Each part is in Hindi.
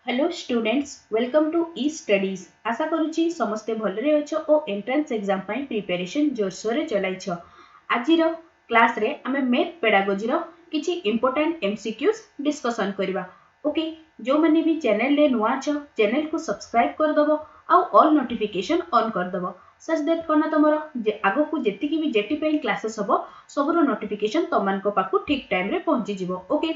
Hello students welcome to E studies आशा करुच्ची समस्ते भलरे अछ ओ एंट्रेंस एग्जाम पई प्रिपरेशन जोरसोरे चलाइछ। आजिर क्लास रे आमे मैथ पेडागोजी रो किछि इंपोर्टेंट एमसीक्यूज डिस्कशन करबा। ओके, जो माने भी चैनल ले नुआ छ चैनल को सब्सक्राइब कर दबो आ ऑल नोटिफिकेशन ऑन कर दबो सच दैट कोना तमरो जे आगो को जेतिकी भी जेटी पई क्लासेस हबो सबरो नोटिफिकेशन तमन को पाकु ठीक टाइम रे पहुंची जिवो। ओके,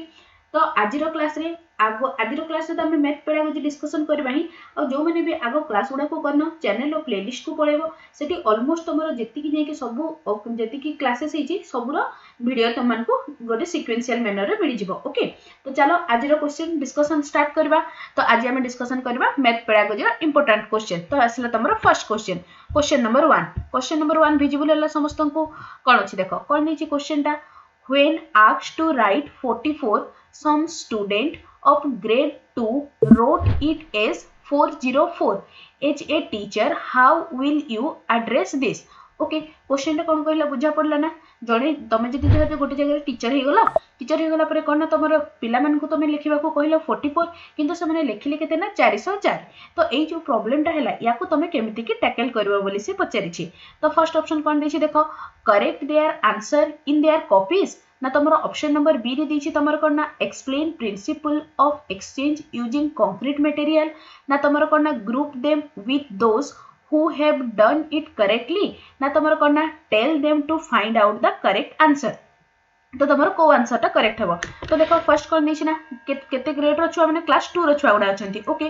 तो आजिर क्लास रे आजिर क्लास रे आम मैथ पेडागोजी डिस्कसन करबा ही और जो मैंने भी आगो क्लास गुड़ा को करना चैनल और प्लेलिस्ट को पळेबो सेठी ऑलमोस्ट तमरो जेतिकी नै कि सबु जेतिकी क्लासेस हिची सबुरो वीडियो तमन को गोटे सीक्वेंशियल मैनर रे मिलि जिवो। ओके, तो चलो आजिर क्वेश्चन डिस्कशन स्टार्ट करबा। तो आज हम डिस्कशन करबा मैथ पेडागोजी रो इंपोर्टेंट क्वेश्चन। तो आसला तमरो first question, question number 1 visible हला समस्त को कोन अछि देखो कोन नीचे क्वेश्चन टा। When asked to write 44, some student of grade 2 wrote it as 404. As a teacher, how will you address this? Okay, question टा कोन कहला बुझा पड़ला ना। जणे तमे जदि धर गोटे जगह टीचर हे गला परे कोन तमरो पिला मन को तमे लिखिबा को कहला 44 किंतु से माने लिखिले केते ना 404। तो एई जो प्रॉब्लम टा हैला या को तमे केमिति की टैकल करबो बोली से पचारिछि। तो फर्स्ट ऑप्शन कोन देछि देखो, correct their answer in their copies ना तमरो ऑप्शन नंबर बी रे देछि तमरो कोन ना explain principle of exchange using concrete material ना तमरो कोन ना group them with those who have done it correctly ना तमरो कोन ना tell them to find out the correct answer. तो तमरो को आंसर टा करेक्ट हबो। तो देखो फर्स्ट कोन देछि ना केते ग्रेड रो छुआ माने क्लास 2 रो छुआ गुडा अछंती। ओके,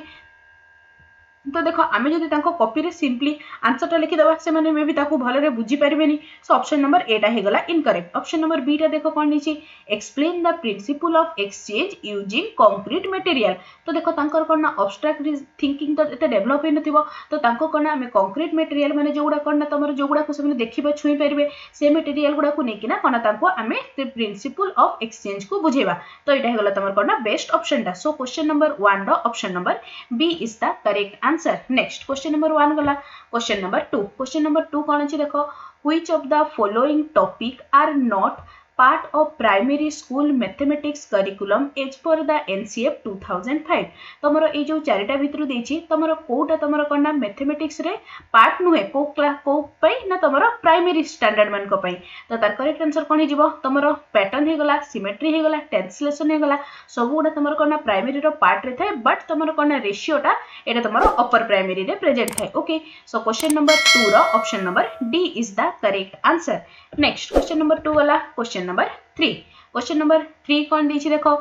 तो देखो आमे जदि तांको कॉपी रे सिंपली आंसर टा लिखि दबा से माने मे भी ताको भलो रे बुझी परबेनी। सो ऑप्शन नंबर ए टा हे गला इनकरेक्ट। ऑप्शन नंबर बी टा देखो कोन नीचे explain the principal of exchange using concrete material. तो देखो तांकर कोन ना एब्स्ट्रैक्ट थिंकिंग तो एते डेवलप हे नथिबो। तो तांको कोन ना हमें कंक्रीट मटेरियल माने जो गुडा कोन ना तमरो जो गुडा को से माने देखिबा छुई परबे से मटेरियल गुडा को नेकी ना कोन तांको हमें द प्रिंसिपल ऑफ एक्सचेंज को बुझेबा। तो एटा हे गला तमर कोन ना बेस्ट ऑप्शन टा। सो क्वेश्चन नंबर 1 रो option number B is the correct answer. Next question number 1 गला। क्वेश्चन नंबर 2, क्वेश्चन नंबर 2 कोन अछि देखो, which of the following topic are not part of primary school mathematics curriculum as per the NCF 2005। तमरो ए जो चारिटा भितरु देछि तमरो कोटा तमरो कोना मैथमेटिक्स रे पार्ट नुहे को क्लास को पई ना तमरो प्राइमरी स्टैंडर्ड मान को पई। तो तार करेक्ट आंसर कोन हे जिवो तमरो पैटर्न हे गला, सिमेट्री हे गला, ट्रांसलेशन हे गला, सब गुडा तमरो कोना प्राइमरी रो पार्ट रे थाए बट तमरो कोना रेशियो टा एटा तमरो अपर प्राइमरी रे प्रेजेंट थाए। ओके, सो क्वेश्चन नंबर 2 रो option number D is the correct answer. Next question number 2 वाला क्वेश्चन नंबर 3। क्वेश्चन नंबर 3 कौन दीछि देखो,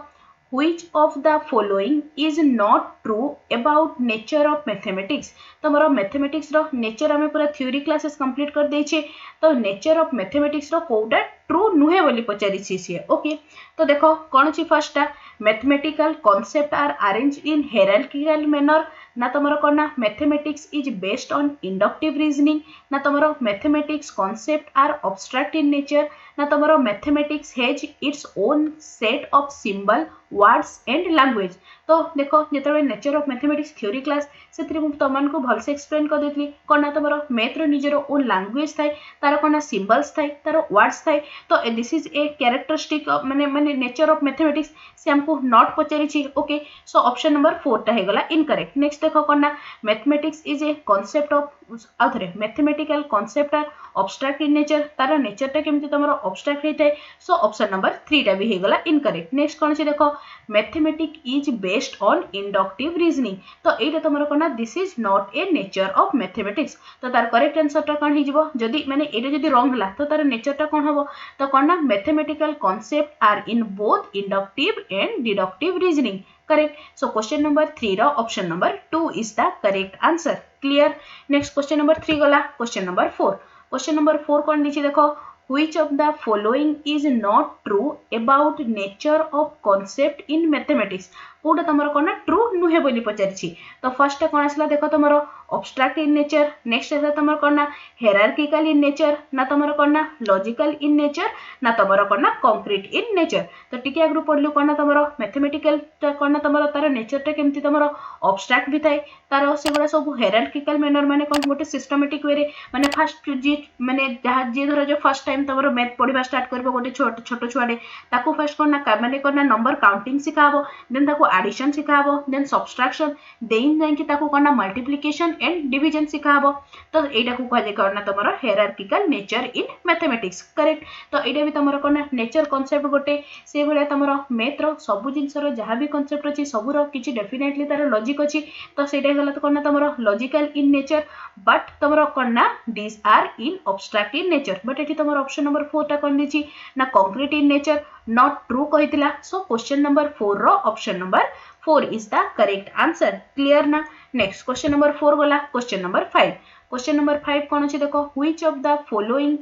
which of the following is not true about nature of mathematics। तमरो मैथमेटिक्स रो नेचर हमें पूरा थ्योरी क्लासेस कंप्लीट कर देछे। तो नेचर ऑफ मैथमेटिक्स रो कोडा ट्रू नुहे बोली पचारिछि से। ओके, तो देखो कोन छि फर्स्ट टा mathematical concept are arranged in hierarchical manner ना तमरो कोना mathematics is based on inductive reasoning ना तमरो mathematics concept are abstract in nature ना तमरो mathematics has its own set of symbol words and language. तो देखो जेतबे nature of mathematics theory class से मु तमन को भल से एक्सप्लेन कर देतली कोना तमरो मैथ रो निजरो ओन लैंग्वेज थाए, तार कोना सिंबल्स थाए, तार वर्ड्स थाए। तो दिस इज ए कैरेक्टरिस्टिक माने माने नेचर ऑफ मैथमेटिक्स से हमको नॉट पचारिछि। ओके, सो ऑप्शन नंबर 4 टा हे गला इनकरेक्ट। नेक्स्ट देखो कोना mathematics is a concept of आथरे mathematical concept are abstract in nature, तार नेचर टा केमति तमरो एब्स्ट्रैक्ट हेतै। सो ऑप्शन नंबर 3 टा भी हे गला इनकरेक्ट। नेक्स्ट कोन छै देखो mathematics is based on inductive reasoning. तो एटा तमरो कोना this is not a nature of mathematics. तो तार करेक्ट आंसर टा कोन हे जिवो जदी माने एटा जदी रॉन्ग हला तो तार नेचर टा कोन हबो तो कोना mathematical concept are in both inductive and deductive reasoning. Correct. So question number 3 रो option number 2 is the correct answer. Clear. Next question number 3 गला। क्वेश्चन नंबर 4, क्वेश्चन नंबर 4 कोन दिछि देखो, which of the following is not true about nature of concept in mathematics। Kota तमरो कोना ट्रू नुहे बोली पचारिछि। तो फर्स्ट कोन आसला देखो तमरो एब्स्ट्रैक्ट इन नेचर, नेक्स्ट है तमरो कोना हायरार्किकल इन नेचर ना तमरो कोना लॉजिकल इन नेचर ना तमरो कोना कंक्रीट इन नेचर। तो टिके आगु पढलु कोना तमरो मैथमेटिकल कोना तमरो तार नेचर टा केमति तमरो एब्स्ट्रैक्ट भी थाए, तार सेगुडा सब हायरार्किकल मैनर माने कोन गोटे सिस्टमैटिक वे रे माने फर्स्ट जी माने जहा जे धरो जो फर्स्ट टाइम तमरो मैथ पढिबा स्टार्ट करबो गोटे छोटो छुआडे ताको फर्स्ट कोना माने कोना नंबर काउंटिंग सिखाबो, देन ताको एडिशन सिखाबो देन सब्सट्रैक्शन देन जाइकी ताको करना मल्टीप्लिकेशन एंड डिवीजन सिखाबो तो एटा को कहे करना तमरो hierarchical nature in mathematics correct तो एटा भी तमरो करना नेचर कांसेप्ट गोटे से भले तमरो मैथ रो सब जिंसर जहाँ भी कांसेप्ट अछि सबुर किछि डेफिनेटली तार लॉजिक अछि तो सेटा गला तो करना तमरो लॉजिकल इन नेचर बट तमरो करना this are in abstract in nature but एठी तमरो ऑप्शन नंबर 4 टा कोन दिछि ना concrete in nature not true कहितला सो क्वेश्चन नंबर 4 रो option number 4 is the correct answer clear ना नेक्स्ट क्वेश्चन नंबर 4 गला क्वेश्चन नंबर 5 क्वेश्चन नंबर 5 कोन अछि देखो which of the following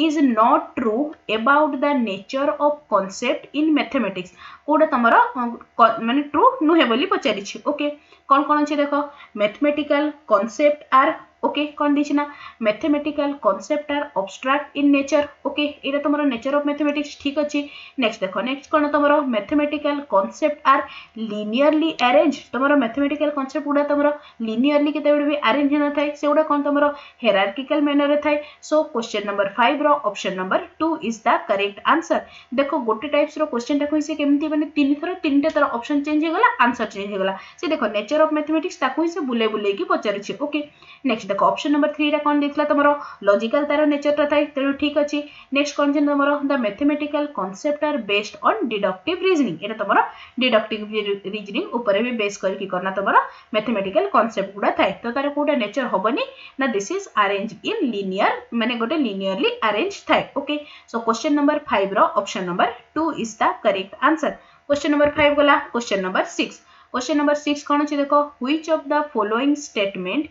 is not true about the nature of concept in mathematics कोडा तमरा माने ट्रू नुहे बोली पचारि छी ओके कोन कोन अछि देखो मैथमेटिकल कांसेप्ट आर ओके कोन दिछि ना mathematical concept are abstract in nature okay एटा तमरा नेचर ऑफ मैथमेटिक्स ठीक अछि नेक्स्ट देखो नेक्स्ट कोन तमरा mathematical concept are linearly arrange तमरा मैथमेटिकल कांसेप्ट उडा तमरा लिनियरली केते भी अरेंज न थाय सेउडा कोन तमरा हायरार्किकल मैनर रे थाय सो क्वेश्चन नंबर 5 रो option number 2 is the correct answer देखो गोटे टाइप्स रो क्वेश्चन टाको से केमती माने तीन थरा तीनटा तर ऑप्शन चेंज हो गला आंसर चेंज हो गला से देखो नेचर ऑफ मैथमेटिक्स ताको से बुले बुले की पचारि छी ओके नेक्स्ट देखो ऑप्शन नंबर 3 रा कोन देखला तमरो लॉजिकल तार नेचर ता थाय तेनु ठीक अछि नेक्स्ट कोन जे तमरो the mathematical concept are based on deductive reasoning एटा तमरो डिडक्टिव रीजनिंग ऊपर भी बेस करके करना तमरो मैथमेटिकल कांसेप्ट गुडा थाय तो तार कोडा नेचर होबनी ना this is arrange in linear माने गोटे लिनियरली अरेंज थाय ओके सो क्वेश्चन नंबर 5 रो option number 2 is the correct answer question number 5 गला क्वेश्चन नंबर 6 क्वेश्चन नंबर 6 कोन अछि देखो which of the following statement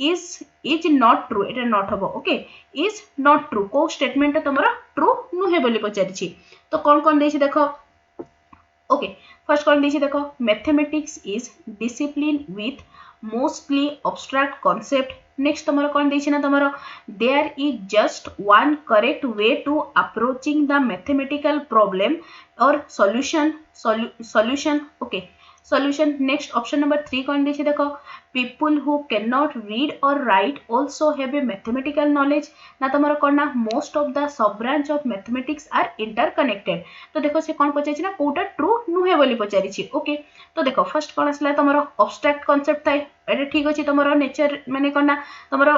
is not true एटा नॉट हबो ओके इज नॉट ट्रू को स्टेटमेंट तमरा ट्रू नुहे बोली पचारि छी तो कोन कोन देछि देखो ओके फर्स्ट कोन देछि देखो mathematics is discipline with mostly abstract concept next तमरो कोन देछि ना तमरो there is just one correct way to approaching the mathematical problem or solution okay solution next option number 3 कौन देखिए देखो people who cannot read or write also have a mathematical knowledge ना तमरो कौन ना most of the sub branch of mathematics are interconnected तो देखो से कौन पचारि ना कोटा ट्रू नुहे बोली पचारि छी ओके तो देखो फर्स्ट कौन आसला तमरो abstract concept थाय एटा ठीक अछि तमरो नेचर माने कौन ना तमरो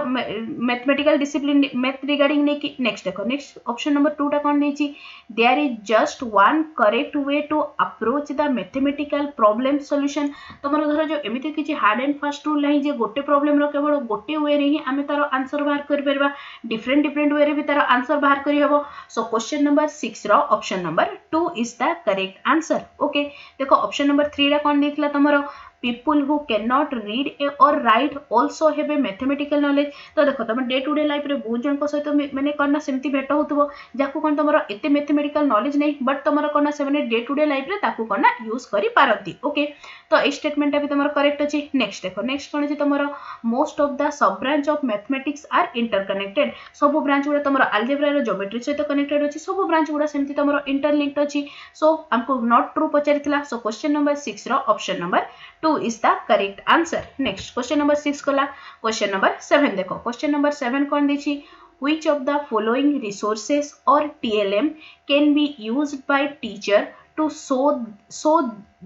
मैथमेटिकल डिसिप्लिन मैथ रिगार्डिंग ने की नेक्स्ट देखो नेक्स्ट ऑप्शन नंबर 2 टा कौन देछि there is just one correct way to approach the mathematical problem solution तमरो धर जो एमिति किछि हार्ड एंड फास्ट रूल नहीं जे गोटे प्रॉब्लम रो केवल गोटे वे रे ही आमे तारो आंसर बाहर कर परबा डिफरेंट वे रे भी तारो आंसर बाहर करी हबो सो क्वेश्चन नंबर 6 रो option number 2 is the correct answer okay देखो ऑप्शन नंबर 3 रा कौन देखला तमरो people who cannot read or write also have a mathematical knowledge तो देखो तुम डे टू डे लाइफ रे बहुत जन को सहित माने करना सेमती भेट होतबो जाको कोन तमरो एते मैथमेटिकल नॉलेज नहीं बट तमरो करना से माने डे टू डे लाइफ रे ताको करना यूज करी पारती ओके तो ए स्टेटमेंट भी तमरो करेक्ट अछि नेक्स्ट देखो नेक्स्ट कोन अछि तमरो मोस्ट ऑफ द सब branch of mathematics are interconnected सब ब्रांच गुडा तमरो अलजेब्रा रो ज्योमेट्री सहित कनेक्टेड अछि सब ब्रांच गुडा सेमती तमरो इंटरलिंक्ड अछि सो हमको नॉट ट्रू पचारितला सो क्वेश्चन नंबर 6 रो option number 2 is the correct answer next question number 6 कला question number 7 देखो question number 7 कौन देछि which of the following resources or TLM can be used by teacher to show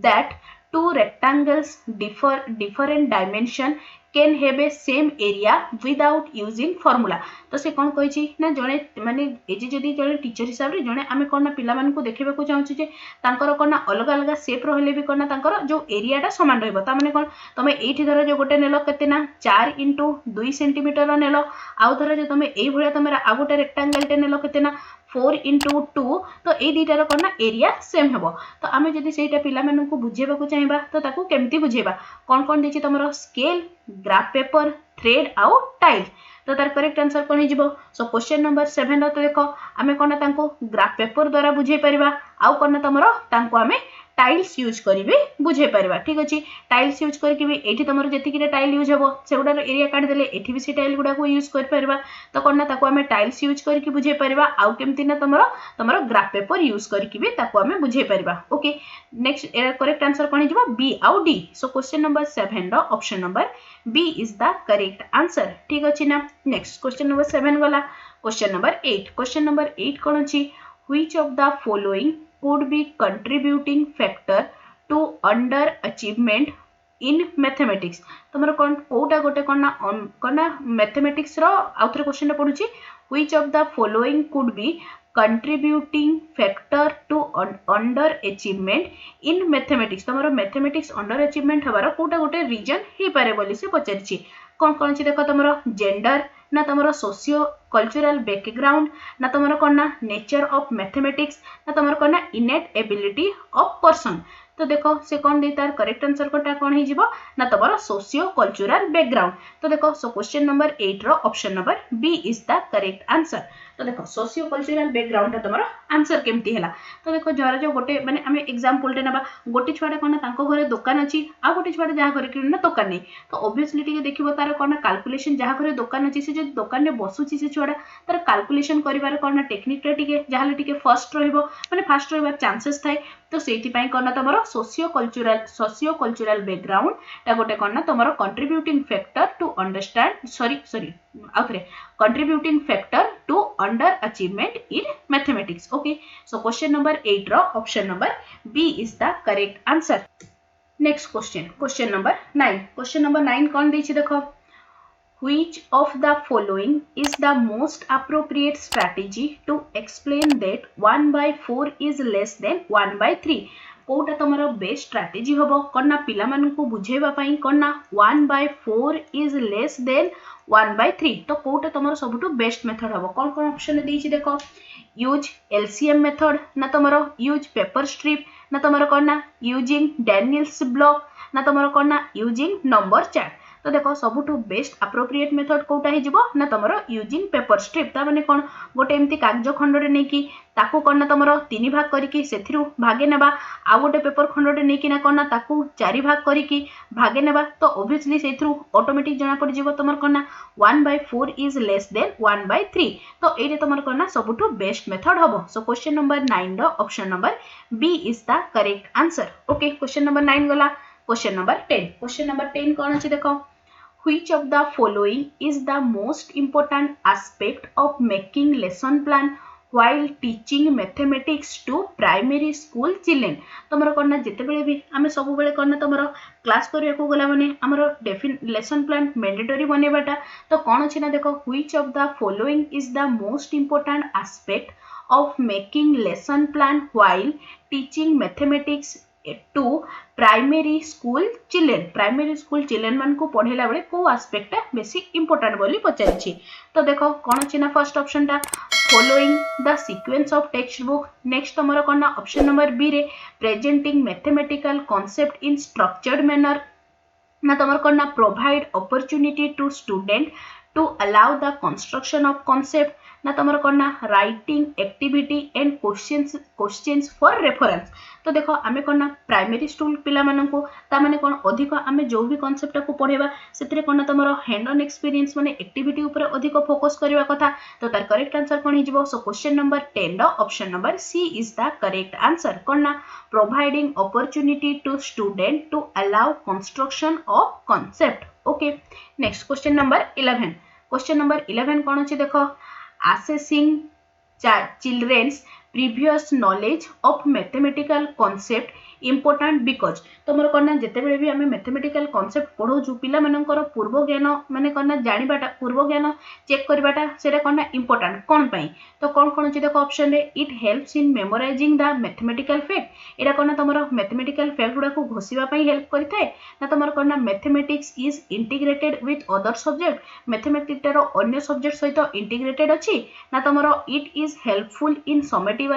that two rectangles different dimension can have a same area without using formula तो से कौन कहि ना जने माने एजे जदी जने टीचर हिसाब रे जने आमे कोन ना पिला मान को देखबे को चाहू जे तांकर कोन ना अलग अलग शेप रहले भी कोन ना तांकर जो एरिया टा समान रहबो ता माने कोन तमे एठी धर जो गोटे नेलो केते ना 4 * 2 सेंटीमीटर नेलो आउ धर जे तमे एई भलिया तमे आ गोटे रेक्टेंगल टे नेलो केते ना 4 * 2 तो ए दीटार कोन ना एरिया सेम हेबो तो आमे जदी सेटा पिला मान को बुझेबा को चाहेबा तो ताको केमती बुझेबा कोन कोन देछि तमरो स्केल ग्राफ पेपर थ्रेड आउ टाइल तो तार करेक्ट आंसर कोन हिजबो सो क्वेश्चन नंबर 7 तो देखो आमे कोन तांको ग्राफ पेपर द्वारा बुझे परिबा आउ कोन तमरो तांको आमे टाइल्स यूज करिवे बुझे परिबा ठीक अछि टाइल्स यूज करके भी एठी तमरो जति कि टाइल यूज हेबो सेगुडा एरिया काट देले एठी भी से टाइल गुडा को यूज कर परिबा तो कोन ना ताको आमे टाइल्स यूज करके बुझे परिबा आउ केमति ना तमरो ग्राफ पेपर यूज करके भी ताको आमे बुझे परिबा ओके नेक्स्ट एरा करेक्ट आंसर कोन हिजबो बी आउ डी सो क्वेश्चन नंबर 7 रो option number B is the correct answer ठीक अछि ना नेक्स्ट क्वेश्चन नंबर 7 गला क्वेश्चन नंबर 8 कोन अछि which of the following could be contributing factor to underachievement in mathematics तुमर कौन कोटा गोटे कौन मैथमेटिक्स रो आउथरे क्वेश्चन पढुची which of the following could be contributing factor to underachievement in mathematics तुमर मैथमेटिक्स अंडर अचीवमेंट हबार कोटा गोटे रीजन हे पारे बोली से पचारिछि कौन कौन छी देखो तुमर जेंडर ना तुमर सोशियो कल्चरल बैकग्राउंड ना तुमर कौन ना नेचर ऑफ मैथमेटिक्स ना तुमर कौन ना इनेट एबिलिटी ऑफ पर्सन तो देखो से कौन दे तार करेक्ट आंसर कोटा कौन हे जिवो ना तबर सोशियो कल्चरल बैकग्राउंड तो देखो सो क्वेश्चन नंबर 8 रो option number B is the correct answer तो देखो सोशियो कल्चरल बैकग्राउंड तमरो आंसर केमती हैला तो देखो जरा जो गोटे माने हमें एग्जांपल टे नबा गोटे छुआडा कोन तांको घरे दुकान अछि आ गोटे छुआडा जहा घरे कि ना दुकान नै तो ऑब्वियसली टिके देखिबो तार कोन कैलकुलेशन जहा घरे दुकान अछि से जे दुकान ने बसुछि से छुआडा तार कैलकुलेशन करिवार कोन टेक्निक रे टिके जहाले टिके फर्स्ट रहइबो माने फास्ट रहइबार चांसेस थाए तो सेति पई कोन तमरो सोशियो कल्चरल बैकग्राउंड ता गोटे कोन तमरो contributing factor to understand sorry आउथरे contributing factor to underachievement in mathematics okay so question number 8 रो option number B is the correct answer next question number 9 कौन देछि देखो Which of the following is the most appropriate strategy to explain that 1/4 is less than 1/3? कोटा तमरो बेस्ट स्ट्रेटजी हबो कोना पिला मानन को बुझेबा पई कोना 1/4 is less than 1/3 तो कोटा तमरो सबटु बेस्ट मेथड हबो कोन कोन ऑप्शन देछि देखो यूज एलसीएम मेथड ना तमरो यूज पेपर स्ट्रिप ना तमरो कोना यूजिंग डैनियल्स ब्लॉक ना तमरो कोना यूजिंग नंबर चार्ट तो देखो सबुठु बेस्ट अप्रोप्रिएट मेथड कोटा हे जिवो ना तमरो यूजिंग पेपर स्ट्रिप ता माने कोन गोटे एमती कागज खंडरे नै कि ताकू कोन तमरो तीन भाग करिकि सेथिरु भागे नेबा आ गोटे पेपर खंडरे नै कि ना कोन ताकू चारि भाग करिकि भागे नेबा तो ऑब्वियसली सेथिरु ऑटोमेटिक जणा पड़ जिवो तमर कोन 1/4 इज लेस देन 1/3 तो एरे तमर कोन सबुठु बेस्ट मेथड हबो सो क्वेश्चन नंबर 9 रो option number B is the correct answer okay question number 9 गला क्वेश्चन नंबर 10 कौन अछि देखो Which of the following is the most important aspect of making lesson plan while teaching mathematics to primary school children? तमरो कोन जेते बेले भी हमें सब बेले कोन तमरो क्लास करिया को गला माने हमरो लेसन प्लान मैंडेटरी बनेबाटा तो कोन अछि ना देखो which of the following is the most important aspect of making lesson plan while teaching mathematics to primary school children मान को पढ़ेला बेले को एस्पेक्ट बेसी इंपोर्टेंट बोली पचारिछि तो देखो कोन अछि ना फर्स्ट ऑप्शन टा following the sequence of textbook next तमरो कोन ऑप्शन नंबर बी रे presenting mathematical concept in structured manner ना तमरो कोन provide opportunity to student to allow the construction of concept ना तमरो कोन writing activity and questions for reference तो देखो आमे कोन प्राइमरी स्कूल पिला मानन को ता माने कोन अधिक आमे जो भी कांसेप्ट को पढेबा सेतरे कोन तमरो हैंड ऑन एक्सपीरियंस माने एक्टिविटी ऊपर अधिक फोकस करबा कथा तो तार करेक्ट आंसर कोन हिजबो सो क्वेश्चन नंबर 10 रो option number C is the correct answer कोन providing opportunity to student to allow construction of concept okay next question number 11 कोन अछि देखो assessing children's previous knowledge of mathematical concept important because तमर कोन जेते बेले भी हमें मैथमेटिकल कांसेप्ट पढो छु पिला मानकर पूर्व ज्ञान माने कोन जानिबाटा पूर्व ज्ञान चेक करबाटा सेटा कोन इंपोर्टेंट कोन पई तो कोन अछि देखो ऑप्शन रे it helps in memorizing the mathematical fact एटा कोन तमर मैथमेटिकल फैक्ट गुडा को घोसीबा पई हेल्प करिथाय ना तमर कोन mathematics is integrated with other subject mathematics रो अन्य सब्जेक्ट सहित इंटीग्रेटेड अछि ना तमर it is helpful in summative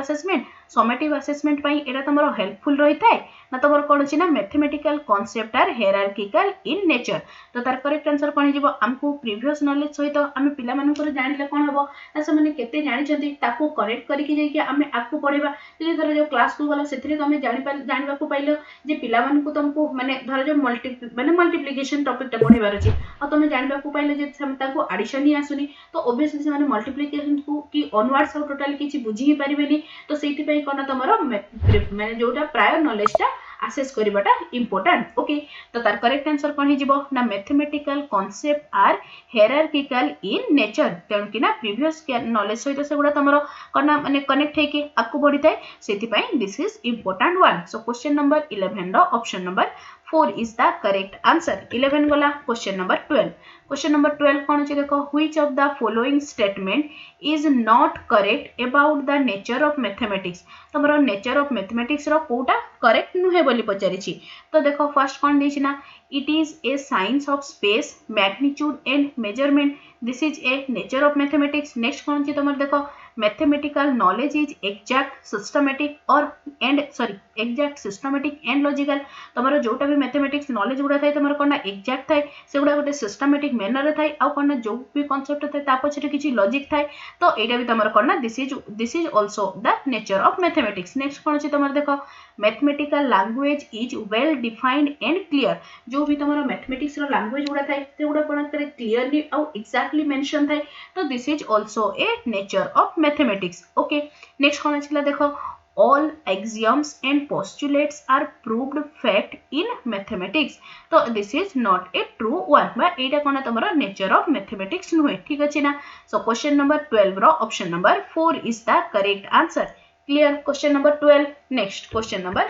assessment पई एटा तमरो हेल्पफुल रहिथाय ना तमरो कोन अछि ना mathematical concept are hierarchical in nature तो तार करेक्ट आंसर कोन हिजबो हमकु प्रीवियस नॉलेज सहित हम पिला मानकर जानिले कोन हबो ना से माने केते जानि छथि ताकू करेक्ट करि कि जाय कि हमें आकु पढेबा जे धर जो क्लास को गला सेथि तमे जानिबा को पाइलो जे पिला मानकु तुमको माने धर जो मल्टीप्लिकेशन टॉपिक ता पढेबार अछि आ तमे जानिबा को पाइलो जे हम ताकू एडिशन ही आसुनी तो ऑब्वियसली से माने मल्टीप्लिकेशन को कि ऑनवर्ड्स टोटली किछि बुझी ही परिबेनी तो सेति पई कोन तमरो माने जोटा प्रायर नॉलेज ता आसेस करवाटा इंपोर्टेंट ओके तो तार करेक्ट आंसर कौन हो ना mathematical concept are hierarchical in nature तेणु कि ना प्रीवियस नॉलेज सहित से गुड़ा तुम कना माने कनेक्ट होके आगु बढ़ी थाए से this is important one so question number 11 रो option number 4 is the correct answer 11 गला क्वेश्चन नंबर 12 क्वेश्चन नंबर 12 कौन अच्छे देखो which of the following statement is not correct about the nature of mathematics तुमरो नेचर ऑफ मैथमेटिक्स रो कोटा करेक्ट नुहे बोली पचारिछि तो देखो फर्स्ट कौन देछि ना it is a science of space magnitude and measurement this is a nature of mathematics next कौन तुम देखो mathematical knowledge is exact systematic or and sorry exact systematic and logical तुम जोटा भी मैथमेटिक्स नॉलेज गुड़ा थाए तुम कौन एक्जैक्ट थाए से गुड़ा गोटे सिस्टमैटिक मैनर थाए आ कौन जो भी कॉन्सेप्ट थाए ता पछरे किछि लॉजिक थाए तो एटा भी तुम कौन this is also the nature of mathematics next कौन अछि तुम देखो mathematical language is well defined and clear जो भी तुम मैथमेटिक्स रो लैंग्वेज गुड़ा थाए से गुड़ा कौन करे क्लियरली आ एक्जैक्टली मेंशन थाए तो this is also a nature of mathematics okay next कौन अछि देखो all axioms and postulates are proved fact in mathematics तो this is not a true one बा एटा कोन तमरो nature of mathematics नुहे ठीक अछि ना so question number 12 row option number 4 is the correct answer clear question number 12 next question number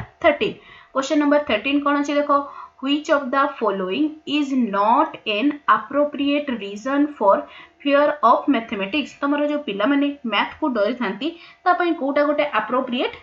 13 कोन अछि देखो which of the following is not an appropriate reason for fear of mathematics तमरो जो पिला माने मैथ को डरी थांती ता पई कोटा गोटे appropriate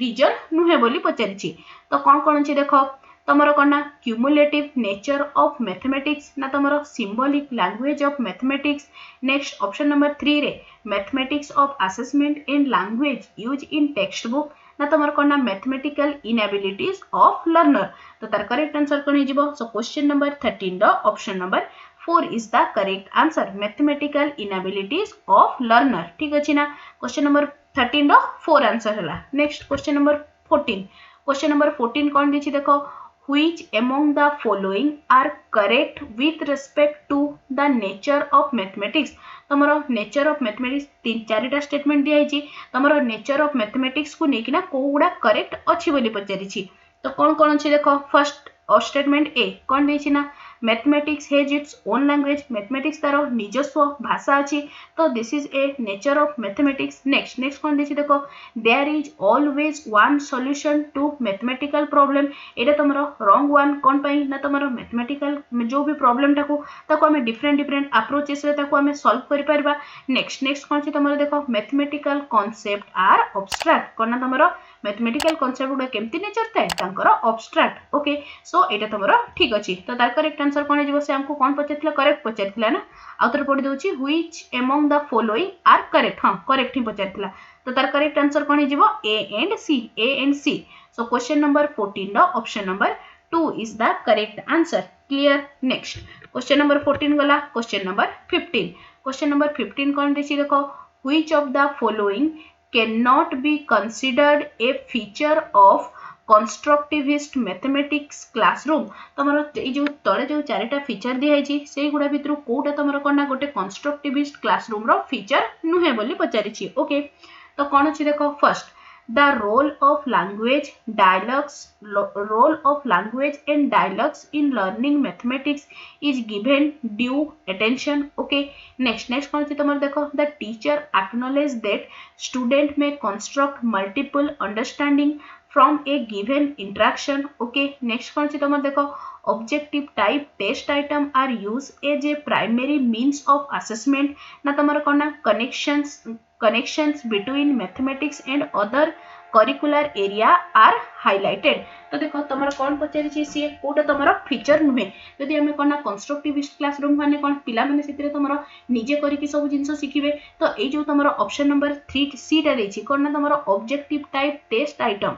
reason नुहे बोली पचारिछि तो कोन अछि देखो तमरो कोना cumulative nature of mathematics ना तमरो symbolic language of mathematics next option number 3 रे mathematics of assessment and language used in textbook ना तमर कोना मैथमेटिकल इनएबिलिटीज ऑफ लर्नर तो तार करेक्ट आंसर कोन हिजिबो सो क्वेश्चन नंबर 13 रो option number 4 is the correct answer mathematical inabilities of learner ठीक अछि ना क्वेश्चन नंबर 13 रो 4 आंसर हला नेक्स्ट क्वेश्चन नंबर 14 कोन दिछि देखो which among the following are correct with respect to the nature of mathematics तमरो नेचर ऑफ मैथमेटिक्स तीन चारिटा स्टेटमेंट दिया हिची तमरो नेचर ऑफ मैथमेटिक्स को नेकिना कोउडा करेक्ट अछि बोली पचारिछि तो कोन अछि देखो फर्स्ट स्टेटमेंट ए कोन देछि ना mathematics has its own language mathematics तारो निजस्व भाषा अछि तो this is a nature of mathematics next कोन देछि देखो there is always one solution to mathematical problem एटा तमरो रॉन्ग वन कोन पई ना तमरो मैथमेटिकल जो भी प्रॉब्लम टाको ताको हमें डिफरेंट अप्रोचेस रे ताको हमें सॉल्व करि परबा नेक्स्ट कोन छि तमरो देखो मैथमेटिकल कांसेप्ट आर एब्स्ट्रैक्ट कोन तमरो मैथमेटिकल कांसेप्ट गुडा केमती नेचर थाए तांकर एब्स्ट्रैक्ट ओके सो एटा तमरो ठीक अछि तो तार करेक्ट आंसर कोन हिजबो से हमको कोन पचारथिला करेक्ट पचारथिला ना आउतर पढि दोछि which among the following are correct हां करेक्ट ही पचारथिला तो तार करेक्ट आंसर कोन हिजबो A and C so question number 14 रो option number 2 is the correct answer clear next question number 14 गला क्वेश्चन नंबर 15 कोन देछि देखो which of the following cannot be considered a feature of constructivist mathematics classroom तमरो ए जो तळे जो चारिटा फीचर दिया हिची सेही गुडा भितर कोटा तमरो कोना गोटे constructivist classroom रो फीचर नुहे बोली पचारिछि ओके तो कोन अछि देखो first the role of language and dialogues in learning mathematics is given due attention okay next कौन सी तुम्हारे देखो the teacher acknowledge that student may construct multiple understanding from a given interaction okay next कौन सी तुम्हारे देखो objective type test item are used as a primary means of assessment ना तुम्हारे कौन ना connections between mathematics and other curricular area are highlighted तो देखो तमरो कोन पचारि छि सी कोटा तमरो फीचर नुहे यदि हमें कोना कंस्ट्रक्टिविस्ट क्लासरूम माने कोन पिला माने सितरे तमरो निजे करी कि सब जिंस सिखिबे तो ए जो तमरो ऑप्शन नंबर 3 सी टा देछि कोन ना तमरो ऑब्जेक्टिव टाइप टेस्ट आइटम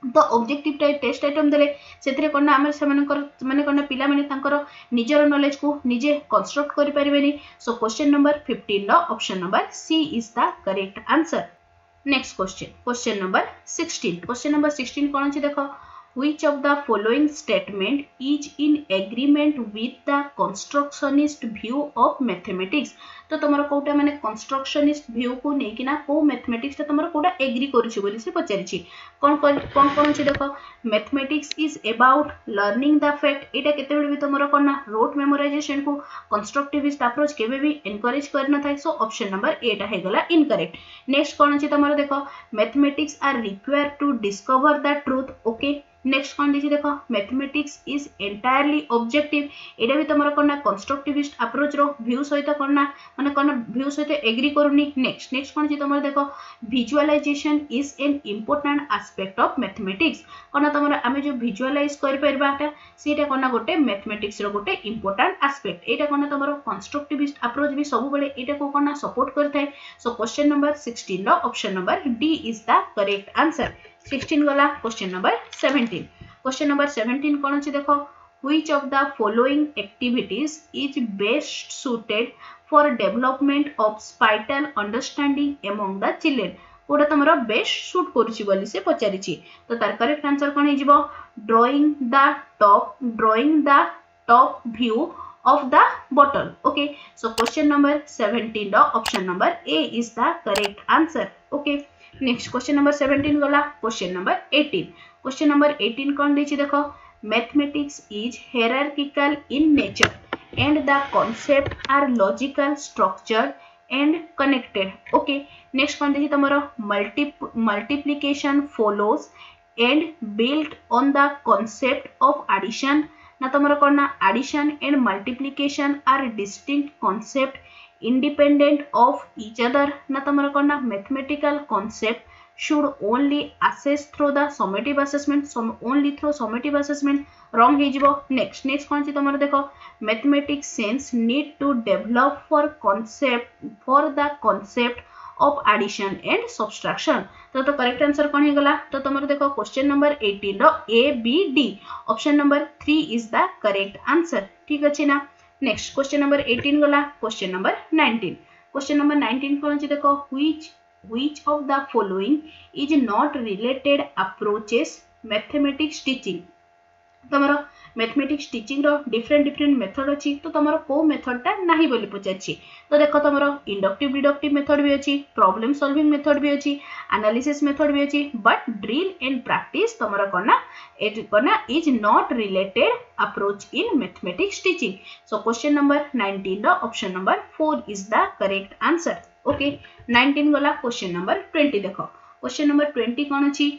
तो ऑब्जेक्टिव टाइप टेस्ट आइटम देले सेतरे कोन आमे सेमानकर माने कोन पिला माने तांकर निजर नॉलेज को निजे कंस्ट्रक्ट करि परिबेनी सो क्वेश्चन नंबर 15 रो option number C is the correct answer next question number 16 कोन अछि देखो which of the following statement is in agreement with the constructionist view of mathematics? तो तुमर कोटा माने constructionist view को नेकिना को mathematics ता तुमर कोटा agree करूची बोली से पचारिची कौन छी देखो mathematics is about learning the fact एटा केते बेले भी तुमर कोना rote memorization को constructivist approach केबे भी encourage करना थाई सो ऑप्शन नंबर ए टा हे गला incorrect नेक्स्ट कौन छी तुमर देखो mathematics are required to discover the truth okay next कौन देखि देखो मैथमेटिक्स इज एंटायरली ऑब्जेक्टिव एटा भी तमरा करना कंस्ट्रक्टिविस्ट अप्रोच रो व्यू सहित करना माने करना व्यू सहित एग्री करूनी नेक्स्ट कौन छी तमरा देखो visualization is an important aspect of mathematics करना तमरा आमे जो विजुअलाइज कर परबाटा सेटा करना गोटे मैथमेटिक्स रो गोटे इंपोर्टेंट एस्पेक्ट एटा करना तमरा कंस्ट्रक्टिविस्ट अप्रोच भी सब बेले एटा को करना सपोर्ट करथाय सो क्वेश्चन नंबर 16 रो option number D is the correct answer 16 गला क्वेश्चन नंबर 17 क्वेश्चन नंबर 17 कौन छी देखो which of the following activities is best suited for development of spatial understanding among the children कोडा तमरा बेस्ट सूट करूची बोली से पचारिची तो तार करेक्ट आंसर कोन हिजबो drawing the top view of the bottle okay so question number 17 the option number a is the correct answer okay next question number 17 गला question number 18 कौन देछि देखो mathematics is hierarchical in nature and the concept are logical structured and connected okay next कौन देछि तमरो multiplication follows and built on the concept of addition ना तमरो करना addition and multiplication are distinct concept independent of each other ना तमरो करना mathematical concept should only assess through the summative assessment only through summative assessment wrong हेजिबो next कोन छी तमरो देखो mathematics sense need to develop for the concept of addition and subtraction तो करेक्ट आंसर कौन हे गला तो तमरो देखो क्वेश्चन नंबर 18 रो A B D option number 3 is the correct answer ठीक अछि ना नेक्स्ट क्वेश्चन नंबर 18 गला क्वेश्चन नंबर 19 कौन छी देखो which of the following is not related approaches mathematics teaching तमरो मैथमेटिक्स टीचिंग रो डिफरेंट मेथड अछि तो तमरो को मेथड ता नाही बोली पचाछि तो देखो तमरो इंडक्टिव डिडक्टिव मेथड भी अछि प्रॉब्लम सॉल्विंग मेथड भी अछि एनालिसिस मेथड भी अछि बट ड्रिल एंड प्रैक्टिस तमरो करना is not related approach in mathematics teaching so question number 19 रो option number 4 is the correct answer okay 19 गला क्वेश्चन नंबर 20 देखो क्वेश्चन नंबर 20 कोन अछि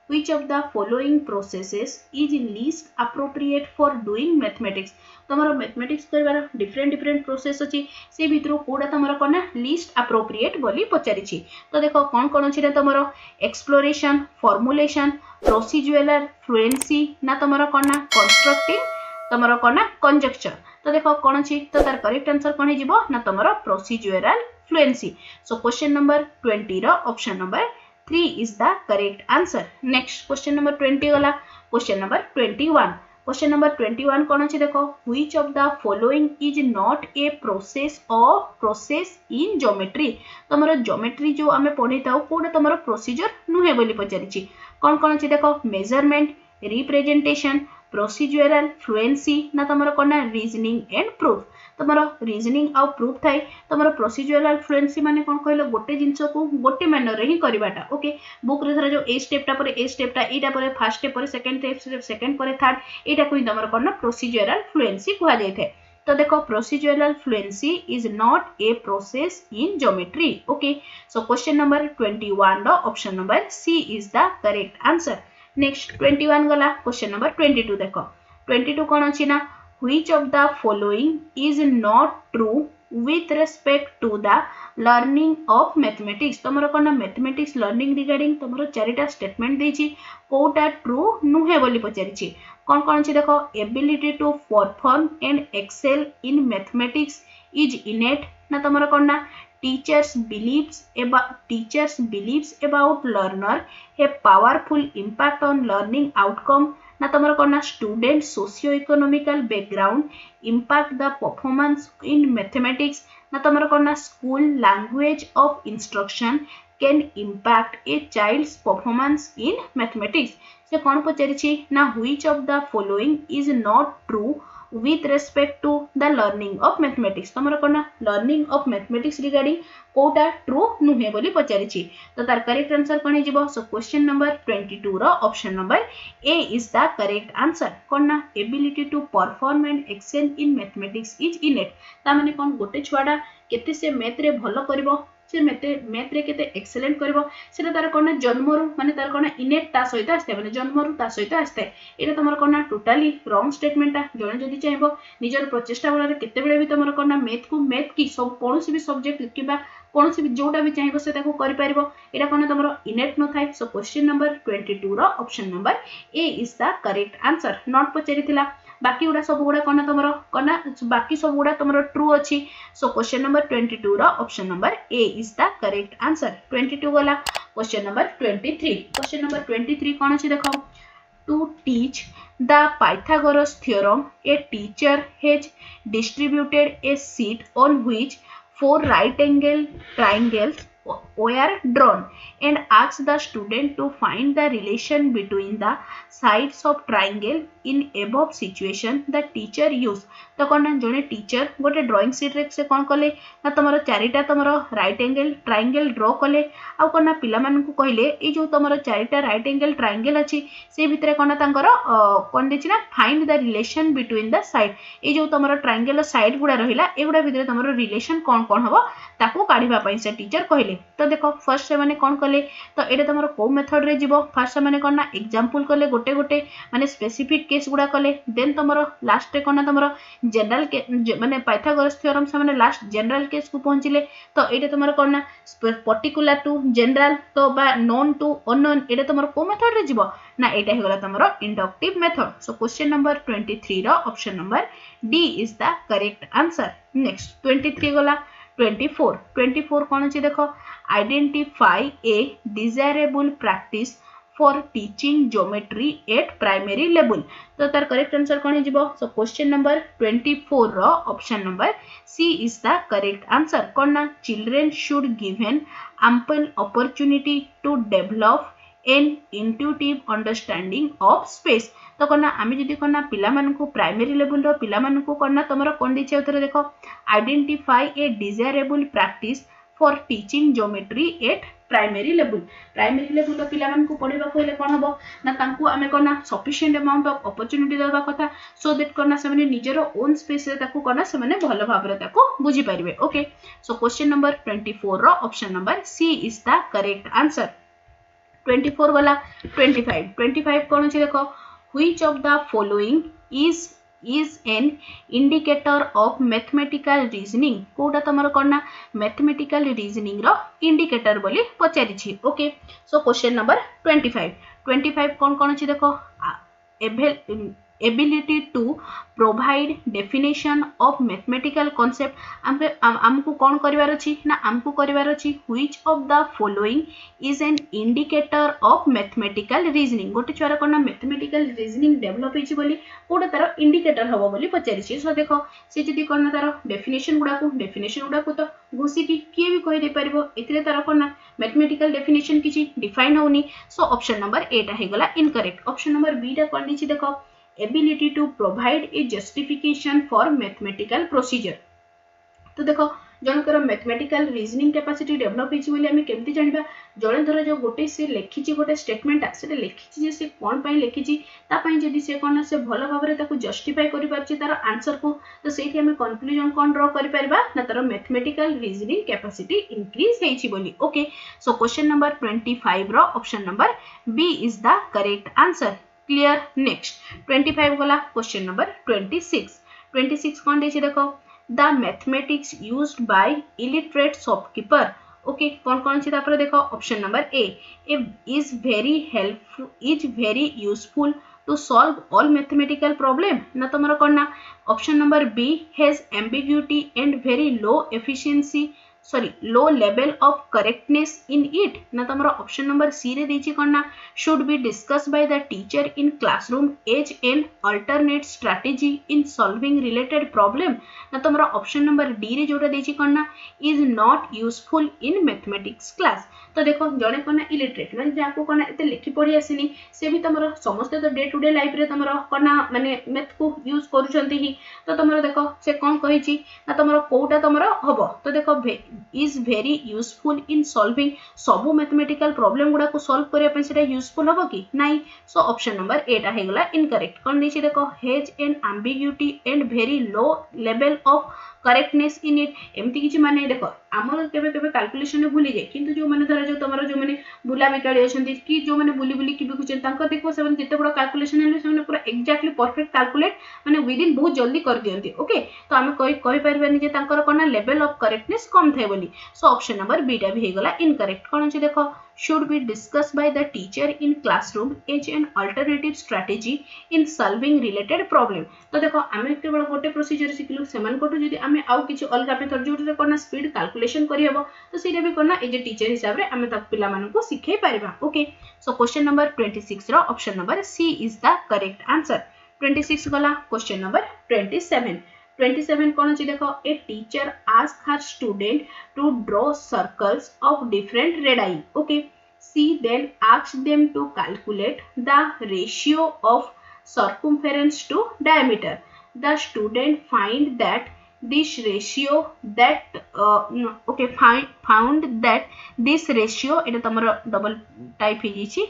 which of the following processes is least appropriate for doing mathematics तमरो मैथमेटिक्स करबार डिफरेंट प्रोसेस अछि से भितरो कोडा तमरो कोना लीस्ट अप्रोप्रिएट बोली पचारिछि तो देखो कोन अछि तमरो एक्सप्लोरेशन फॉर्मुलेशन प्रोसीड्यूरल फ्लुएंसी ना तमरो कोना कंस्ट्रक्टिंग तमरो कोना कंजक्चर तो देखो कोन अछि तो तार करेक्ट आंसर कोन हिजिबो ना तमरो procedural fluency so question number 20 रो option number 3 is the correct answer next question number 20 गला question number 21 कोन अछि देखो which of the following is not a process in geometry तमरो ज्योमेट्री जो हमें पढै ताऊ कोड तमरो प्रोसीजर नुहे बोली पचारिछि कोन अछि देखो मेजरमेंट रिप्रेजेंटेशन प्रोसीड्यूरल फ्लुएंसी ना तमरो कोना रीजनिंग एंड प्रूफ तमरो रीजनिंग आ प्रूफ थाई तमरो प्रोसीड्यूरल फ्लुएंसी माने कोन कहलो गोटे जिंसो को गोटे मैनर रे ही करबाटा ओके बुक रे धर जो ए स्टेप टा एटा परे फर्स्ट स्टेप परे सेकंड परे थर्ड एटा कोइ तमरो कोन प्रोसीड्यूरल फ्लुएंसी कुहा जाय थे तो देखो procedural fluency is not a process in geometry okay so question number 21 रो option number C is the correct answer next 21 गला क्वेश्चन नंबर 22 देखो 22 कोन अछि ना which of the following is not true with respect to the learning of mathematics तमरो कोन मैथमेटिक्स लर्निंग रिगार्डिंग तमरो चारिटा स्टेटमेंट देछि कोटा ट्रू नुहे बोली पचारिछि कोन अछि देखो ability to perform and excel in mathematics is innate ना तमरो कोन teachers beliefs about learner have powerful impact on learning outcome ना तमरो कोना student socio economical background impact the performance in mathematics ना तमरो कोना school language of instruction can impact a child's performance in mathematics. से कौन पचारिछि ना which of the following is not true with respect to the learning of mathematics। तमरा कोना learning of mathematics regarding Kota true नुहे बोली पचारिछि। तो तार करेक्ट आंसर कोन हिजिबो। सो क्वेश्चन नंबर 22 रो option number A is the correct answer. कोना ability to perform and excel in mathematics is innate. ता माने कोन गोटे छुआडा केते से मैथ रे भलो करबो, से मैथ रे केते एक्सेलेंट करबो, सेटा तार कोना जन्मरु माने तार कोना इनेट ता सहित आस्ते माने जन्मरु ता सहित आस्ते। एटा तमर कोना टोटली रॉन्ग स्टेटमेंट ता। जने जदी चाहबो निजर प्रचेष्टा वाला केते बेले भी तमर कोना मैथ की सब कोनोसी भी सब्जेक्ट किबा कोनोसी भी जोटा भी चाहबो से ताको करि परिबो। एटा कोना तमर इनेट न थाय। सो क्वेश्चन नंबर 22 रो option number A is the correct answer. Not पचारिथिला बाकी गुडा सब गुडा कोना तमरो कोना बाकी सब गुडा तमरो ट्रू अछि। सो क्वेश्चन नंबर 22 रो option number A is the correct answer. 22 गला। Question number 23। क्वेश्चन नंबर 23 कोन अछि देखो। To teach the Pythagoras theorem a teacher has distributed a sheet on which 4 right angle triangles were drawn and asked the student to find the relation between the sides of triangle in above situation the teacher used। तो कोन जने टीचर गोटे ड्राइंग शीट रे से कोन कले ना तमरो चारिटा तमरो राइट एंगल ट्रायंगल ड्रा कले आ कोन पिला मान को कहले ए जो तमरो चारिटा राइट एंगल ट्रायंगल अछि से भितरे कोन तांकर कोन देछि ना find the relation between the side. ए जो तमरो ट्रायंगल साइड गुडा रहिला ए गुडा भितरे तमरो रिलेशन कोन कोन हबो ताको काढिबा पई से टीचर कहले। तो देखो फर्स्ट से माने कोन कले तो एटा तमरो को मेथड रे जीवो। फर्स्ट से माने कोन ना एग्जांपल कले गोटे गोटे माने स्पेसिफिक केस गुडा कले। देन तमरो लास्ट रे कोन ना तमरो जनरल के माने पाइथागोरस थ्योरम से माने लास्ट जनरल केस को पहुंचिले। तो एटा तमरो कोन ना पर्टिकुलर टू जनरल तो बा नोन टू अननोन एटा तमरो को मेथड रे जीवो ना एटा हेगला तमरो inductive method. So question number 23 रो option number D is the correct answer. Next 23 गला। 24 कोन अछि देखो। Identify a desirable practice for teaching geometry at primary level. तो तार करेक्ट आंसर कोन हिजिबो। सो क्वेश्चन नंबर 24 रो option number C is the correct answer. कोन ना children should given ample opportunity to develop an intuitive understanding of space। तो कोना आमी जदी कोना पिला मान को प्राइमरी लेवल रो पिला मान को कोना तमरो कोन दिछे उतरे देखो। Identify a desirable practice for teaching geometry at primary level. Primary level रो पिला मान को पढिबा कोले कोन हबो ना तांको आमे कोना सफिशिएंट अमाउंट ऑफ अपॉर्चुनिटी देबा कथा सो दैट कोना से माने निजरो ओन स्पेस रे ताको कोना से माने भलो भाबरे ताको बुझी परिबे। ओके सो क्वेश्चन नंबर 24 रो option number C is the correct answer. 24 वाला। 25 कोन अछि देखो। Which of the following is an indicator of mathematical reasoning। Kota तमरो करना mathematical reasoning रो indicator बोली पचारिछि। ओके सो क्वेश्चन नंबर 25 कोन कोन अछि देखो। ability to provide definition of mathematical concept। हमको कौन करिवार अछि ना हमको करिवार अछि which of the following is an indicator of mathematical reasoning। गोटे छुआरा कोन mathematical reasoning डेवलप हिछि बोली कोटा तार इंडिकेटर हबो बोली पचारिछि। सो देखो से जदी कोन तार डेफिनेशन गुडा को तो घोसी की किए भी कहि दे परिबो एथिरे तार कोन मैथमेटिकल डेफिनेशन किछि डिफाइन होनी। सो ऑप्शन नंबर ए टा हेगला इनकरेक्ट। ऑप्शन नंबर बी टा कोन दिछि देखो। ability to provide a justification for mathematical procedure। तो देखो जनकर मैथमेटिकल रीजनिंग कैपेसिटी डेवलप हिछि बोली हमें केमति जानिबा। जळे धर जो गोटे से लेखिछि गोटे स्टेटमेंट सेटा लेखिछि जे से कोन पई लेखिछि ता पई जदी से कोन से भलो भाबरे ताको जस्टिफाई करि परछि तार आंसर को तो सेठी हमें कंक्लूजन कोन ड्रा करि परबा ना तार मैथमेटिकल रीजनिंग कैपेसिटी इंक्रीज हेछि बोली। ओके सो क्वेश्चन नंबर 25 रो option number B is the correct answer. Clear. Next 25 गला। क्वेश्चन नंबर 26 कोन देछि देखो। The mathematics used by illiterate shopkeeper. Okay कौन कौन सी तापर देखो। Option number A is very useful to solve all mathematical problem ना तुमरा कोन ना। Option number B has ambiguity and very low efficiency sorry low level of correctness in it ना तुम ऑप्शन नंबर सी रे देछि कोन ना should be discuss by the teacher in classroom as an alternate strategy in solving related problem ना तुम ऑप्शन नंबर डी रे जोटा देछि कोन ना is not useful in mathematics class. तो देखो जड़े कौन इलिटरेट मैंने जहाँ कौन एत लिखि पढ़ी आसनी सी भी तुम समस्ते तो डे टू डे लाइफ रे तुम कौन माने मैथ को यूज करुँच ही तो तुम देख से कौन कही ना तुम कौटा तुम हम तो देख is very useful in solving सबू मैथमेटिकल प्रॉब्लम गुड़ा को सॉल्व करने से यूजफुल हम कि नाई। सो ऑप्शन नंबर एटा हेगला इनकरेक्ट कौन देखिए देख has an ambiguity and very low level of correctness in it एमती किछि माने देखो आमर केबे केबे कैलकुलेशन भूली जाए किंतु जो माने धर जो तमरो जो माने बुला बिकाड़ी अछंती कि जो माने बुली बुली कि बिकुछन तांको देखो से जते बड़ कैलकुलेशन हेले से पूरा एक्जेक्टली परफेक्ट कैलकुलेट माने विद इन बहुत जल्दी कर दियंती ओके। तो आमे कहि परबानी जे तांकर कोना लेवल ऑफ करेक्टनेस कम थाए बोली। सो ऑप्शन नंबर बी टा भी हेगला इनकरेक्ट कोन अछि देखो should be discussed by the teacher in classroom as an alternative strategy in solving related problem। तो देखो आमे केवल गोटे प्रोसीजर सिखलु सेमान कोटु जदी आमे आउ किछि अलगा मेथड जोटे कोना स्पीड कैलकुलेशन करि हबो तो सेटा भी कोना एज ए टीचर हिसाब रे आमे तक पिला मानन को सिखै परबा ओके। सो क्वेश्चन नंबर 26 रो option number C is the correct answer. 26 गला क्वेश्चन नंबर 27 कौन अच्छी देखो a teacher ask her student to draw circles of different radii okay she then ask them to calculate the ratio of circumference to diameter the student find that this ratio that found that this ratio এটা তোমার ডবল টাইপ হয়ে যাইছি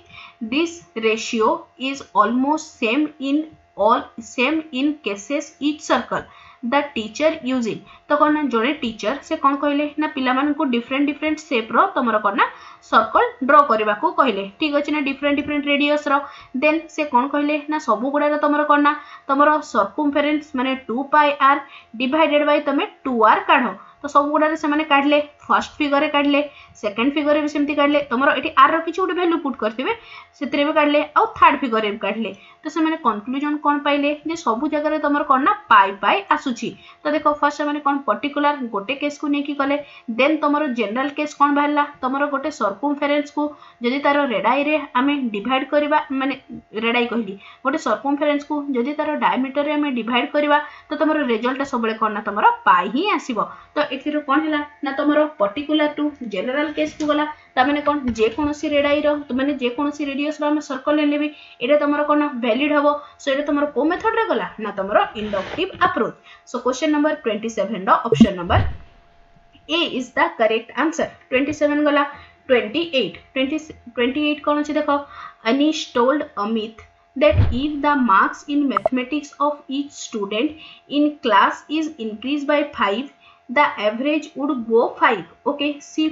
this ratio is almost same in cases each circle the teacher using। तो कौन जड़े टीचर से कौन कहले ना पिला मान को डिफरेंट शेप रो तुमर कौन ना सर्कल ड्रॉ करने को कहले ठीक अच्छे ना डिफरेंट रेडियस रो देन से कौन कहले ना सब गुड़ा तुमर कौन ना तुमर सर्कमफेरेंस माने 2πr डिवाइडेड बाय तुम 2r काढ़ तो सब गुड़ा से काढ़ले फर्स्ट फिगर काढ़ले सेकंड फिगर भी सेमती काढ़ले तुम ये आर किसी गोटे भैल्यू पुट करते से भी काढ़ले आउ थर्ड फिगर भी काढ़ले तो से कनक्लूजन कौन पाइले जे सब जगह तुम कौन ना पाई आसुची। तो देखो फर्स्ट से कौन पर्टिकुलर गोटे केस को लेकिन कले देन तुम जनरल केस कौन बाहर तुम गोटे सर्कमफेरेंस को जदि तार रेडाई रे आमे डिवाइड करबा माने रेडाई कहली गोटे सर्कमफेरेंस को जदि तार डायमीटर रे आमे डिवाइड करबा तो तुम रिजल्ट सब कौन ना तुम पाई ही आसीबो। तो एथिरो कौन हैला ना तुम पर्टिकुलर टू जनरल केस को गला ताने कौन जे कोनोसी रेडाई रो माने जे कोनोसी रेडियस रो हम सर्कल लेले भी एटा तुमरो कौन वैलिड हबो सो एटा तुमरो को मेथड रे गला ना तुमरो inductive approach. So question number 27 रो option number A is the correct answer. 27 गला 28 कौन अछि देखो Anish told Amit that if the marks in mathematics of each student in class is increased by 5 the average would go 5 okay she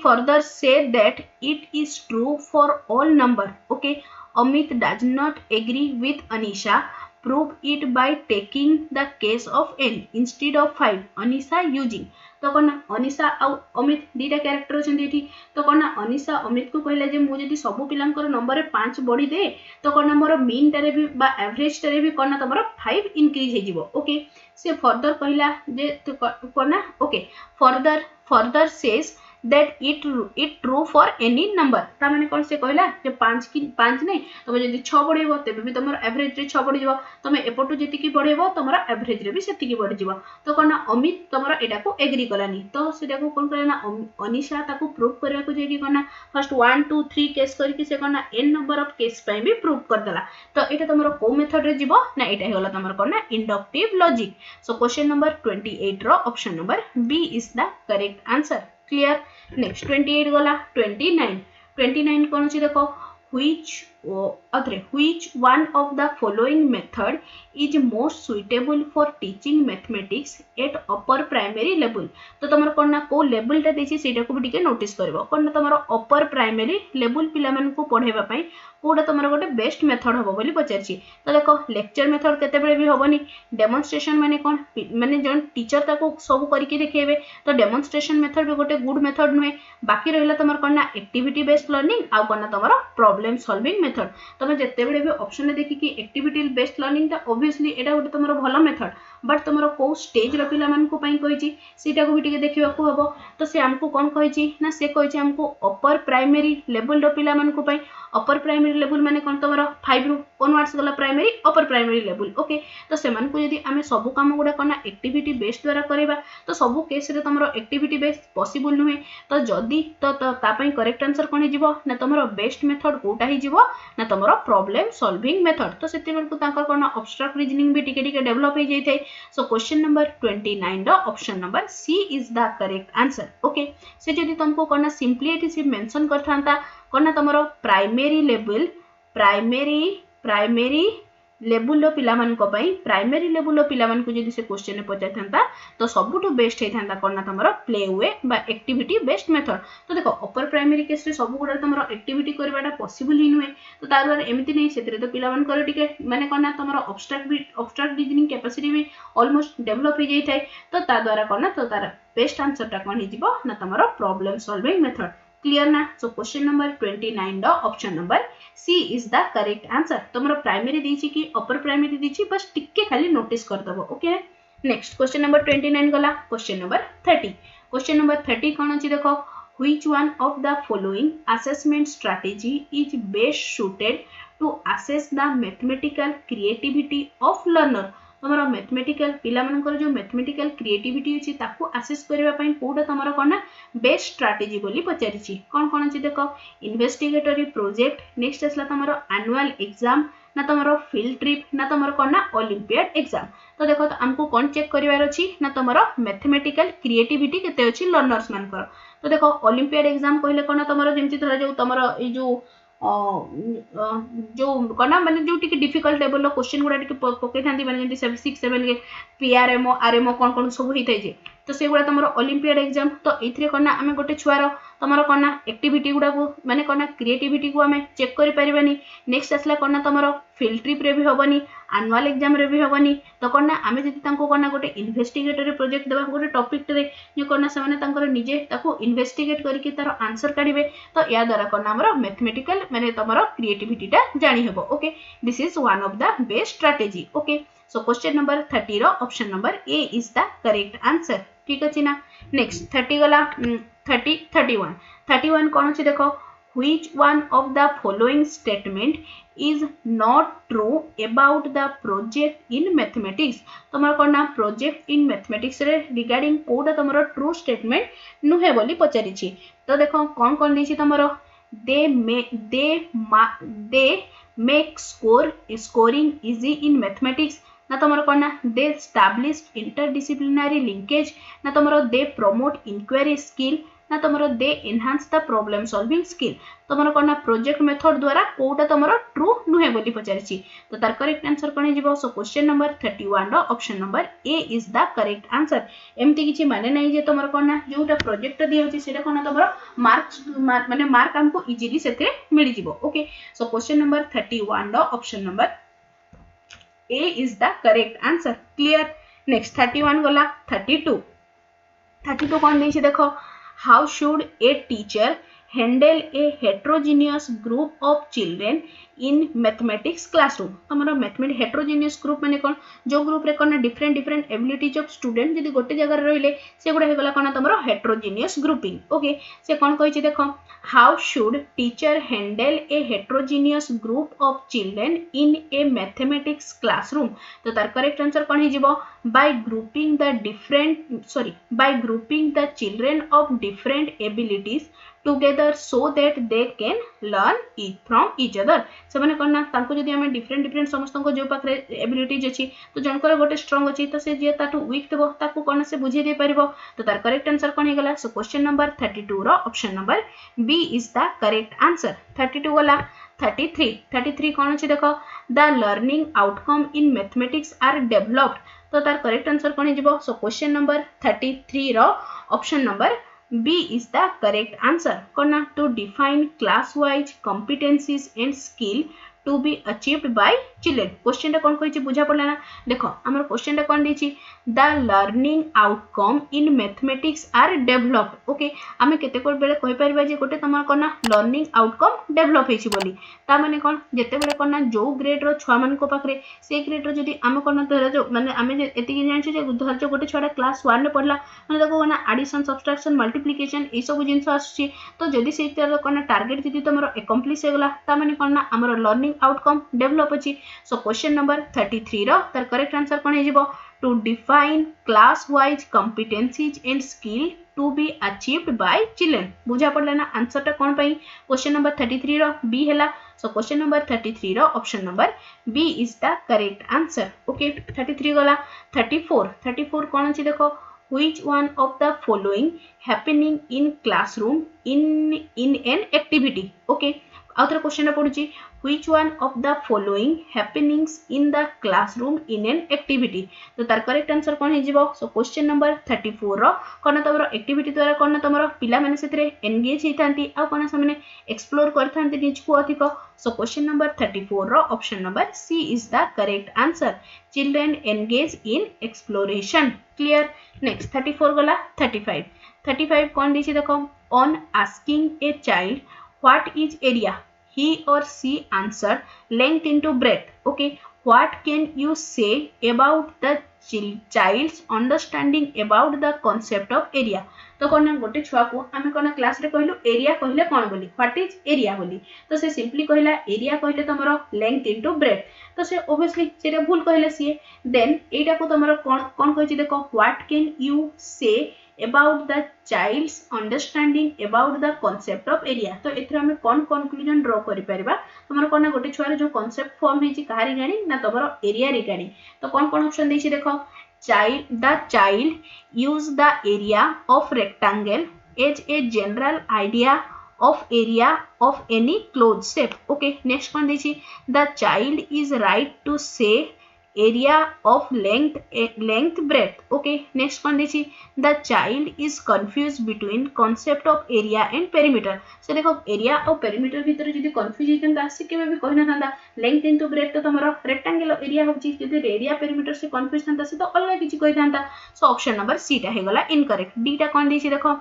further said that it is true for all number okay Amit does not agree with Anisha prove it by taking the case of n instead of 5 Anisha using। तो कौन अनिशा आउ अमित दीटा क्यारेक्टर अच्छे तो कौन अनिशा अमित को कहला जे मुझे सब पिला नंबर 5 बढ़ी दे तो कौन मोर मीन टारे भी एवरेज टारे भी कौन तुम 5 इनक्रीज हो ओके से फर्दर कहला जे कौन okay further says that it true for any number ता माने कौन से कहला जे 5 नहीं तुम जदि 6 बढ़ेबो तबे भी तुम एवरेज रे 6 बढ़ी जाव तुम एपटू जति बढ़ेबो तुम एवरेज रे भी सेति बढ़ी जाव। तो कौन अमित तुम एटा को एग्री कलानी तो सेटा को कौन करना अनिशा ताको प्रूव करबा को जे कि कौन फर्स्ट 1 2 3 केस करके से कौन n नंबर ऑफ केस पई भी प्रूव कर देला। तो एटा तुम को मेथड रे जीवो ना एटा हेगला तुम कौन inductive logic. So question number 28 रो option number B is the correct answer clear. Next 28 गला 29 कौन अच्छी देखो which one of the following method is most suitable for teaching mathematics at upper primary level। तो तुम कौन ना को लेवल टा देछि सेटा को भी टिके नोटिस करबो कौन ना तुम अपर प्राइमरी लेवल पिला मन को पढ़ेबा पई कोडा तुम गोटे बेस्ट मेथड हबो बोली पचारछि। तो देखो लेक्चर मेथड केते बेले भी हबोनी डेमोन्स्ट्रेशन माने कौन माने जन टीचर ताको सब करके देखेबे तो डेमोन्स्ट्रेशन मेथड भी गोटे गुड मेथड नुहे बाकी रहला तुम कौन ना एक्टिविटी बेस्ड लर्निंग आ कौन ना तुम प्रॉब्लम सॉल्विंग मेथड मेथड तुम जिते बड़े भी ऑप्शन देखिकी एक्टिविटी बेस्ड लर्निंग टा ऑब्वियसली एटा गोटे तुम भल मेथड बट तुम कौ स्टेज पिला सीटा को भी टिके देखा हम तो सी आमको कौन कही ना सी कही आमको अपर प्राइमरी लेवल पिला अपर प्राइमरी लेवल माने कौन तुम 5 रु ऑनवर्ड्स गला primary upper primary level okay तो से यदि आम सब कम गुड़ा करना एक्टिविटी बेस्ड द्वारा करवा तो सबू केस रे तुम एक्टिविटी बेस्ड पॉसिबल नुहे तो जदि तो करेक्ट आंसर कौन हो ना तुम बेस्ट मेथड कोटा हो ना तुम प्रॉब्लम सॉल्विंग मेथड तो से कौन अब्स्ट्रैक्ट रीजनिंग भी टिके टिके डेवलप हो जाए so question number 29 option number C is the correct answer okay से जदि तुमको कौन सिंपली से मेंशन करथा कौन तुम primary level primary level primary level पिला से क्वेश्चन पचार तो सबुठ बेस्ट होता कौन तुम play way activity based method तो देखो अपर प्राइमरी केस रे सब गुड़ा तुम एक्टिविटी करवाटा पॉसिबल ही नुहे तो तार द्वारा एमती नहीं से तो पिला माने कौन तुम अब्स्ट्रैक्ट रीजनिंग कैपेसिटी भी ऑलमोस्ट डेवलप हो जाए तो ता द्वारा कौन तो तार बेस्ट आंसर टा कौन हो ना तुम प्रॉब्लम सॉल्विंग मेथड क्लियर ना so question number 29 option number C is the correct answer तुम प्राइमरी दीची कि अपर प्राइमरी दीची बस टिके खाली नोटिस कर दबो ओके नेक्स्ट क्वेश्चन नंबर 29 गला क्वेश्चन नंबर 30 कौन अछि देखो which one of the following assessment strategy is best suited to assess the mathematical creativity of learner तुम मैथमेटिकल पिला जो मैथमेटिकल क्रिएटिविटी अच्छी ताकू आसेस करने कौटा तुम कौन बेस्ट स्ट्राटेजी बोली पचारि कौन कौन अच्छी देख इन्वेस्टिगेटरी प्रोजेक्ट नेक्स्ट आसला तुम एनुअल एग्जाम ना तुम फील्ड ट्रिप ना तुम कौन ना ओलंपियाड एग्जाम तो देखो तो आमको कौन चेक करार अच्छी ना तुम मैथमेटिकल क्रिएटिविटी केते अच्छी लर्नर्स मानकर तो देखो ओलंपियाड एग्जाम कहले कौन तुम जमी धरा जाऊ तुम जो जो कौन मैंने जो डिफिकल्ट लेवल क्वेश्चन गुड़ा पकई था मैंने 6 7 के पीआरएमओ आरएमओ कौन कौन सब होता है तो से गुड़ा तुम ओलंपियाड एग्जाम तो ये कौन आम गोटे छुआर तुम कौन एक्टिविटी गुड़ा को माने कौन क्रिएटिविटी को आम चेक करें नेक्स्ट आसला कौन तुम फील्ड ट्रिप रे भी हेनी एनुअल एग्जाम रे भी हेनी तो कौन आम जब कौन गोटे इन्वेस्टिगेटरी प्रोजेक्ट देवा गोटे टॉपिक रे जो कौन से निजे इन्वेस्टिगेट करके तार आंसर काढ़े तो या द्वारा कौन आम मैथमेटिकल माने तुम क्रिएटिविटी जानी हेबो okay this is one of the best strategy okay so question number 30 option number A is the correct answer ठीक अच्छे ना नेक्स्ट 30 गला 31 कौन अच्छे देखो which one of the following statement is not true about the project in mathematics तुम कौन प्रोजेक्ट इन मैथमेटिक्स रे रिगार्डिंग कोटा तुम ट्रू स्टेटमेंट नुहे बोली पचारि तो देखो कौन कौन दी तुम they make scoring easy in mathematics ना तुम कौन ना दे established interdisciplinary linkage ना तुम दे promote inquiry skill ना तुम they enhance the problem solving skill तुम कौन प्रोजेक्ट मेथड द्वारा कोटा तुम ट्रू नुहे बोली पचारि तो तार करेक्ट आंसर कौन हो so question number 31 option number A is the correct answer एमती किसी माने नहीं जे तुम कौन ना जोटा प्रोजेक्ट दिया से कौन तुम मार्क्स माने मार्क हमको इजीली से मिल जाव okay so question number 31 option number A is the correct answer clear next 31 गला 32 कौन देखिए देखो how should a teacher handle a heterogeneous group of children in mathematics classroom हमारा मैथमेटिक्स हेट्रोजेनियस ग्रुप माने कौन जो ग्रुप रे कौन डिफरेंट एबिलिटीज ऑफ स्टूडेंट जदि गोटे जगह रहिले से गुडा हेगला कौन तमरो हेट्रोजेनियस ग्रुपिंग ओके से कौन कहिछि देखो how should teacher handle A heterogeneous group of children in A mathematics classroom तो तार करेक्ट आंसर कौन हो जिवो by grouping the children of different abilities together so that they can learn from each other से माने करना तांको जदी हमें डिफरेंट समस्त को जो पाखरे एबिलिटीज अछि तो जनकर गोटे स्ट्रांग अछि तो से जे ताटू वीक देबो ताको कोन से बुझे दे परिबो तो तार करेक्ट आंसर कोन हे गला सो क्वेश्चन नंबर 32 रो option number B is the correct answer 32 गला 33 कौन अच्छे देखो the learning outcome in mathematics are developed तो तार करेक्ट आंसर कौन हो सो क्वेश्चन नंबर 33 रो option number B is the correct answer कौन to define class wise competencies and skill to be achieved by children. Question टा कोन कहिछि बुझा पड़ला ना देखो हमर क्वेश्चन टा कोन दिछि the learning outcome in mathematics are developed okay आमे केते को बेले कहि परबा जे गोटे तमर कोना लर्निंग आउटकम डेवलप हेछि बोली ता माने कोन जेते बेले कोना जो ग्रेड रो छुआ मन को पाखरे से ग्रेड रो जदी आमे कोना धर जो माने आमे जे एति कि जानछु जे धर जो गोटे छुआ क्लास 1 रे पढला माने देखो कोना एडिशन सब्सट्रैक्शन मल्टीप्लिकेशन ए सब जिंस आछि तो जदी से तर कोना टारगेट जदी तमरो अकम्प्लिश हेगला ता माने कोना हमर लर्निंग आउटकम डेवलप अछि सो क्वेश्चन नंबर 33 रो तर करेक्ट आंसर कोन हे जिवो to define class wise competencies and skill to be achieved by children बुझा पड़ला ना आंसर टा कोन पई क्वेश्चन नंबर 33 रो बी हैला सो क्वेश्चन नंबर 33 रो option number B is the correct answer okay 33 गला 34 कोन अछि देखो which one of the following happening in classroom in an activity okay आउथर क्वेश्चन पडुची which one of the following happenings in the classroom in an activity तो तार करेक्ट आंसर कोन हे जिवो सो क्वेश्चन नंबर 34 रो कोन तमरो एक्टिविटी द्वारा कोन तमरो पिला माने सेतरे एंगेज हेतांती आ कोन से माने एक्सप्लोर करथांती निज को अधिक सो क्वेश्चन नंबर 34 रो option number C is the correct answer children engage in exploration clear next 34 गला 35 कोन दिछि देखो on asking a child what is area he or she answered length into breadth okay what can you say about the child's understanding about the concept of area तो कोन गोटे छुआ को आमे कोन क्लास रे कहलु एरिया कहले कोन बोली व्हाट इज एरिया बोली तो से सिंपली कहला एरिया कहले तमरो लेंथ इनटू ब्रेथ तो से ऑब्वियसली सेटा भूल कहले सी देन एटा को तमरो कोन कहिछि देखो व्हाट कैन यू से about the child's understanding about the concept of area तो एथरा हमें कोन कंक्लूजन ड्रॉ करि परबा हमर कोन गोटे छुआ रे जो कांसेप्ट फॉर्म हेछि कहारी गाणी ना तमरो एरिया रे गाणी तो कोन ऑप्शन देछि देखो child use the area of rectangle as a general idea of area of any closed shape okay next कोन देछि the child is right to say area of length breadth okay next कोन देछि the child is confused between concept of area and perimeter से देखो area और perimeter भीतर जदी कंफ्यूज हेतंता से केबे भी कहना थांदा length into breadth तो तमरो रेक्टेंगल एरिया होछि जदी एरिया perimeter से कंफ्यूज थांता से तो अलग किछि कहि थांता सो ऑप्शन नंबर सी टा हेगला इनकरेक्ट डी टा कोन देछि देखो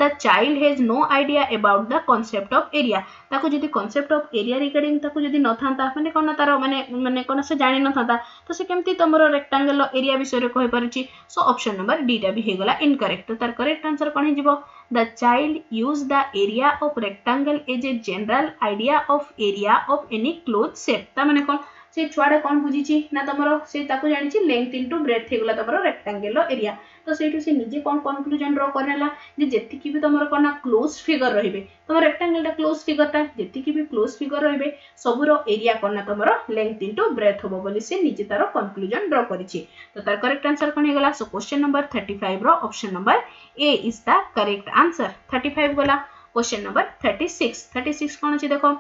the child has no idea about the concept of area ताको जदी concept of area रिगार्डिंग ताको जदी न थांता माने कोन तारो माने कोन से जानि न थांता तो से केमती तमरो रेक्टेंगल एरिया विषय रे कहि परछि सो ऑप्शन नंबर डी टा भी हेगला इनकरेक्ट तो तार करेक्ट आंसर कोन हे जिवो the child use the area of rectangle as a general idea of area of any closed shape ता माने कोन से छुआडा कोन बुझिछि ना तमरो से ताको जानिछि लेंथ इनटू ब्रेथ हेगला तमरो रेक्टेंगल एरिया तो सेठु से निजे कोन कंक्लूजन ड्रॉ करनेला जे जेति कि भी तमरो कोना क्लोज फिगर रहिबे तमरो रेक्टेंगल टा क्लोज फिगर ता जेति कि भी क्लोज फिगर रहिबे सबरो एरिया कोना तमरो लेंथ इनटू ब्रेथ होबो बोली से निजे तारो कंक्लूजन ड्रॉ करिछि तो तार करेक्ट आंसर कोन हेगला सो क्वेश्चन नंबर 35 रो option number A is the correct answer 35 गला क्वेश्चन नंबर 36 कोन अछि देखो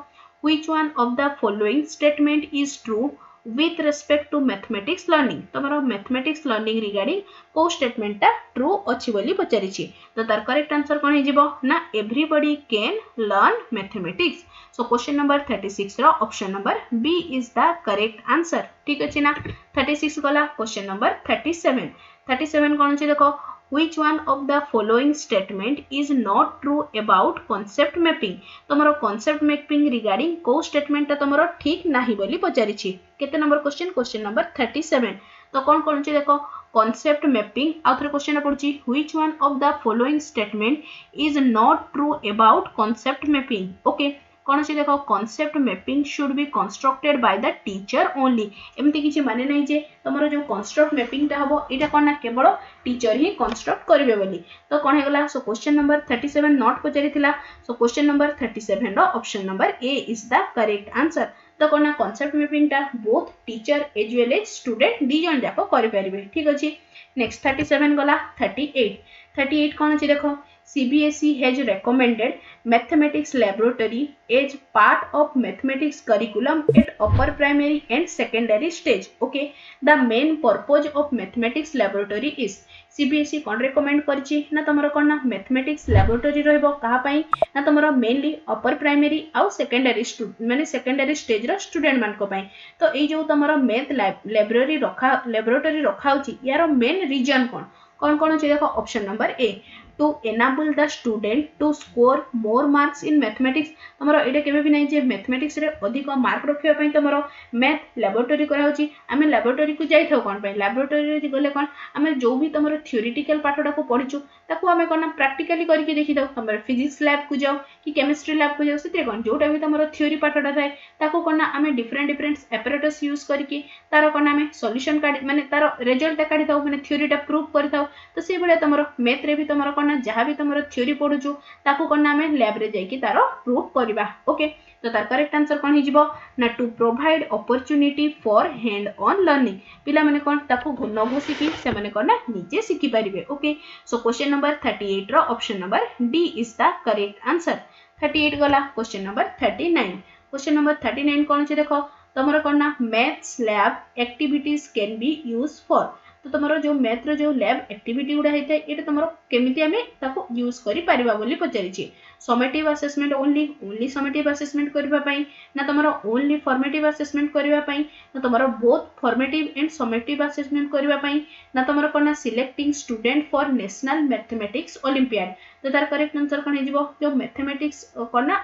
which one of the following statement is true with respect to mathematics learning तमरो mathematics learning regarding को स्टेटमेंट ता ट्रू अछि बोली पचारिछि तो तार करेक्ट आंसर कोन हे जिवो ना everybody can learn mathematics so question number 36 रो option number B is the correct answer ठीक अछि ना 36 गला क्वेश्चन नंबर 37 कोन अछि देखो which one of the following statement is not true about concept mapping तमरो concept mapping regarding को statement ता तमरो ठीक नाही बोली पचारिछि केते नंबर क्वेश्चन नंबर 37 तो कोन अछि देखो concept mapping आउथर क्वेश्चन पडुछि which one of the following statement is not true about concept mapping okay कोन अछि देखो concept mapping should be constructed by the teacher only एमति किछि माने नै जे तमरो जो construct mapping ता हबो एटा कोन ना केवल टीचर ही कंस्ट्रक्ट करिवे बोली तो कोन हेगला सो क्वेश्चन नंबर 37 नॉट पचारिथिला सो क्वेश्चन नंबर 37 रो option number A is the correct answer तो कोन ना कांसेप्ट मैपिंग ता both teacher as well as student दी जन जाको करि परिबे ठीक अछि नेक्स्ट 37 गला 38 कोन अछि देखो CBSE has recommended mathematics laboratory as part of mathematics curriculum at upper primary and secondary stage. Okay, the main purpose of mathematics laboratory is CBSE कौन recommend करछि ना तमरो कोन ना mathematics laboratory रहबो कहा पई ना तमरो mainly upper primary आउ secondary माने secondary stage रो student मान को पई तो ए जो तमरो math laboratory रखा होछि यार main reason कौन कौन होछि देखो option number A to enable the student to score more marks in mathematics तमरो एटा केबे भी नै जे मैथमेटिक्स रे अधिक मार्क रखिया पई तमरो मैथ लैबोरेटरी करा होची आमे लैबोरेटरी को जाई थाउ कोन पई लैबोरेटरी रे गले कोन आमे जो भी तमरो थ्योरेटिकल पाठडा को पढिचु ताको आमे कोन प्रैक्टिकली करके देखि दाउ तमरो फिजिक्स लैब को जाओ कि केमिस्ट्री लैब को जाओ सेते कोन जोटा भी तमरो थ्योरी पाठडा थाए ताको कोन आमे डिफरेंट एपरेटस यूज करके तारो कोन आमे सॉल्यूशन काढी माने तारो रिजल्ट काढी थाउ माने थ्योरीटा प्रूव करि थाउ तो से बळे तमरो मैथ रे भी तमरो कोन जहाँ भी तुम थ्योरी पढ़ुचु ताकू कौन आम लैब रे जाइए तार प्रूफ करवा ओके तो तार करेक्ट आंसर कौन हो ना to provide opportunity for hand on learning पिला माने कौन ताकू न घोषिकी से माने कौन ना निजे शिखि पारिबे ओके सो क्वेश्चन नंबर 38 रो option number D is the correct answer 38 गला क्वेश्चन नंबर 39 कौन छे देखो तमरो कौन ना maths lab activities can be use for तो तुम जो मैथ रो जो लैब एक्टिविटी गुडा होता है ये तुम केमिति आमे ताको यूज करि परिबा बोली पचारिछि summative assessment only summative assessment करबा पई ना तुम ओनली फॉर्मेटिव असेसमेंट करबा पई ना तुम both formative and summative assessment करबा पई ना तुम कोना selecting student for national mathematics olympiad तो तार करेक्ट आंसर कोन हेजिबो जो मैथमेटिक्स कोना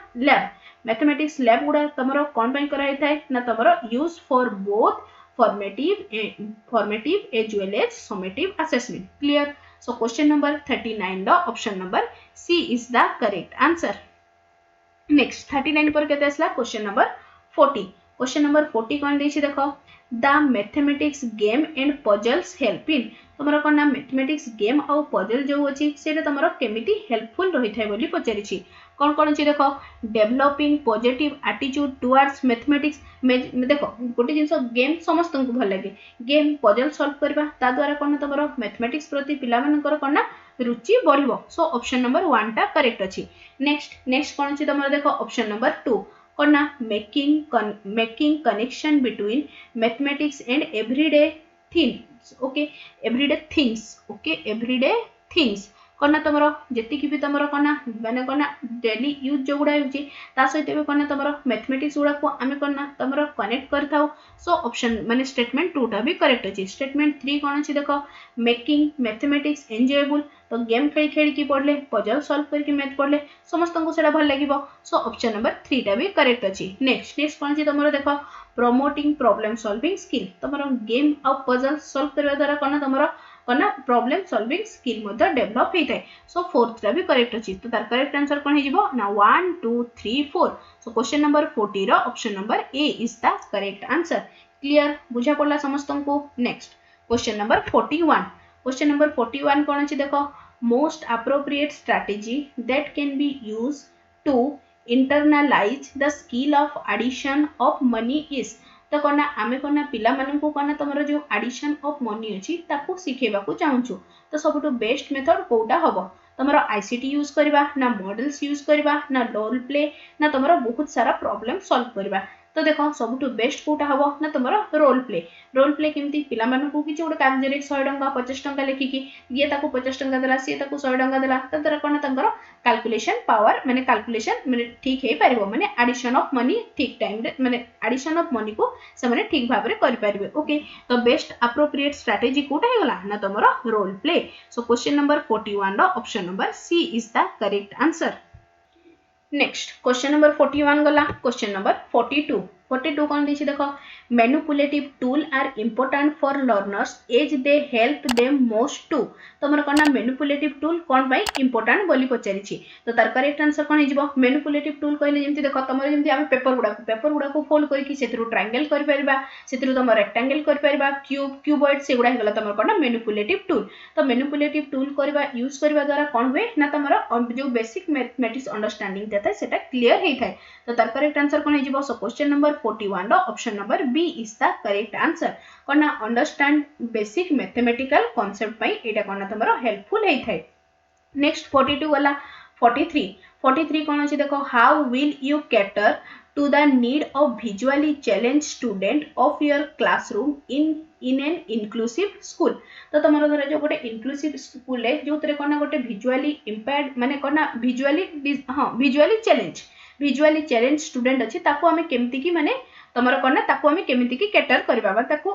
मैथमेटिक्स लैब गुडा तुम कोन पई करा हेताय ना तुम use for both formative as well as summative assessment clear so question number 39 the option number C is the correct answer next 39 पर केते असला question number 40 कोन देछि देखो the mathematics game and puzzles help in तमरो कोन ना मैथमेटिक्स गेम और पजल जो अछि सेटा तमरो केमिति हेल्पफुल रहि थाय बोली पचारिछि कौन अछि देखो developing positive attitude towards mathematics देखो गोटे जिंस गेम समस्त को भल लगे गेम पजल सॉल्व करबा ता द्वारा कोन तमरो मैथमेटिक्स प्रति पिला मानकर कोन ना रुचि बढ़िबो सो ऑप्शन नंबर 1 टा करेक्ट अछि नेक्स्ट कोन अछि तमरो देखो ऑप्शन नंबर 2 कोन ना making connection between mathematics and everyday everyday things कोना तमरो जेति कि भी तमरो कोना माने कोना डेली यूज जो गुडा होची ता सहित भी कोना तमरो मैथमेटिक्स गुडा को आमे कोना तमरो कनेक्ट करथाउ सो ऑप्शन माने स्टेटमेंट 2 टा भी करेक्ट अछि स्टेटमेंट 3 कोन अछि देखो मेकिंग मैथमेटिक्स एन्जॉयबल तो गेम खेली की पढ़ले पजल सॉल्व करके मैथ पढ़ले समस्त को सेटा भल लागिबो सो ऑप्शन नंबर 3 टा भी करेक्ट अछि नेक्स्ट कोन अछि तमरो देखो प्रमोटिंग प्रॉब्लम सॉल्विंग स्किल तमरो गेम और पजल सॉल्व करबा द्वारा कोना प्रॉब्लम सॉल्विंग स्किल मध्ये डेवलप हेतै सो फोर्थ टा भी करेक्ट अछि तो तार करेक्ट आंसर कोन हेजिबो ना 1 2 3 4 सो क्वेश्चन नंबर 40 रो option number A is the correct answer clear बुझा पड़ला समस्त को नेक्स्ट क्वेश्चन नंबर 41 कोन अछि देखो most appropriate strategy that can be used to internalize the skill of addition of money is तो कोना आमे कोना पिला मानन को कोना तमरो जो एडिशन ऑफ मनी अछि ताको सिखेबा को चाहूछु तो सबटो बेस्ट मेथड कोटा हबो तमरो आईसीटी यूज करबा ना मॉडल्स यूज करबा ना रोल प्ले ना तमरो बहुत सारा प्रॉब्लम सॉल्व करबा तो देखो सबटो बेस्ट कोटा हबो ना तमरो रोल प्ले केमती पिला मानन को किछ गोटे कागज रे 100 टंका 50 टंका लेखि कि ये ताको 50 टंका देला से ताको 100 टंका देला त तरा कोना तंगर कैलकुलेशन पावर माने कैलकुलेशन माने ठीक हे परिबो माने एडिशन ऑफ मनी ठीक टाइम रे माने एडिशन ऑफ मनी को से माने ठीक भाबरे करि परिबे ओके तो बेस्ट एप्रोप्रिएट स्ट्रेटजी कोटा हे गला ना तमरो role play so question number 41 रो option number C is the correct answer next question number 41 गला क्वेश्चन नंबर 42 कौन दिछि देखो manipulative tool are important for learners as they help them most to तमर कोना मैनिपुलेटिव टूल कोन भाई इंपोर्टेंट बोली पचारिछि तो तार करेक्ट आंसर कोन हिजबो मैनिपुलेटिव टूल कहले जेमति देखो तमर जेमति आमे पेपर गुडा को फोल्ड करके सेतिरु ट्रायंगल कर परबा सेतिरु तमर रेक्टेंगल कर परबा क्यूबॉइड से गुडा हेगला तमर कोना मैनिपुलेटिव टूल तो मैनिपुलेटिव टूल करबा यूज करबा द्वारा कोन होय ना तमर जो बेसिक मैथमेटिक्स अंडरस्टैंडिंग देता है सेटा क्लियर हेइ थाय तो तार करेक्ट आंसर कोन हिजबो सो क्वेश्चन नंबर 41 रो option number B is the correct answer कोना अंडरस्टैंड बेसिक मैथमेटिकल कांसेप्ट पई एटा कोना तमरो हेल्पफुल हेइ थाय नेक्स्ट 42 वाला 43 कौन अच्छे देखो how will you cater to the need of visually challenge student of your classroom in an inclusive school. तो तुम धर जो गोटे इनक्लूसिव स्कूल है जो कौन गोटे विजुअली इम्पेयर्ड माने कौन विजुअली चैलेंज स्टूडेंट अच्छी ताको आमे केमती की माने तुमर कौन ताको आमे केमती की कैटर करबा ताको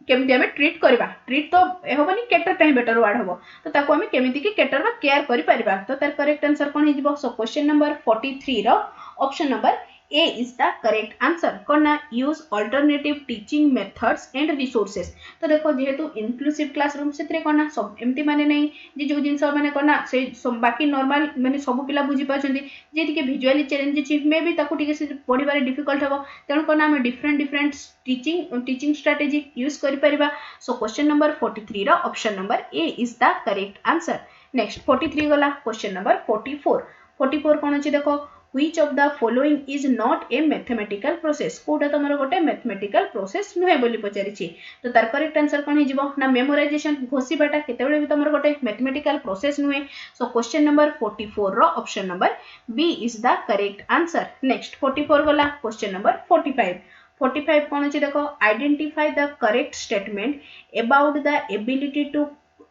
केमती आमे ट्रीट करबा ट्रीट तो हेबनी कैटर टाइम बेटर वर्ड हबो तो ताको आमे केमती की कैटर बा केयर करि परिबा। तो तार करेक्ट आंसर कोन हिजबो सो क्वेश्चन नंबर 43 रो option number A is the correct answer कौन ना use alternative teaching methods and resources. तो देखो जेहेतु इनक्लूसिव क्लासरूम से कौन ना सब एमती माने नहीं जे जो जिनस माने कौन ना से बाकी नॉर्मल माने सब पिला बुझी पाछंती जे टिके विजुअली चैलेंज अछि मे भी ताको टिके से पढिबारे डिफिकल्ट हबो तेणु कौन ना डिफरेंट टीचिंग स्ट्रेटेजी यूज करि परिबा। सो क्वेश्चन नंबर 43 रो option number A is the correct answer. Next 43 गला क्वेश्चन नंबर 44 कौन अछि देखो which of the following is not a mathematical process Kota तमरो गोटे मैथमेटिकल प्रोसेस नुहे बोली पचारिछि। तो तार करेक्ट आंसर कोन हिजिबो ना मेमोराइजेशन घोषिबाटा केतेबेले भी तमरो गोटे मैथमेटिकल प्रोसेस नुहे। सो क्वेश्चन नंबर 44 रो option number B is the correct answer. Next 44 गला क्वेश्चन नंबर 45 कौन अछि देखो identify the correct statement about the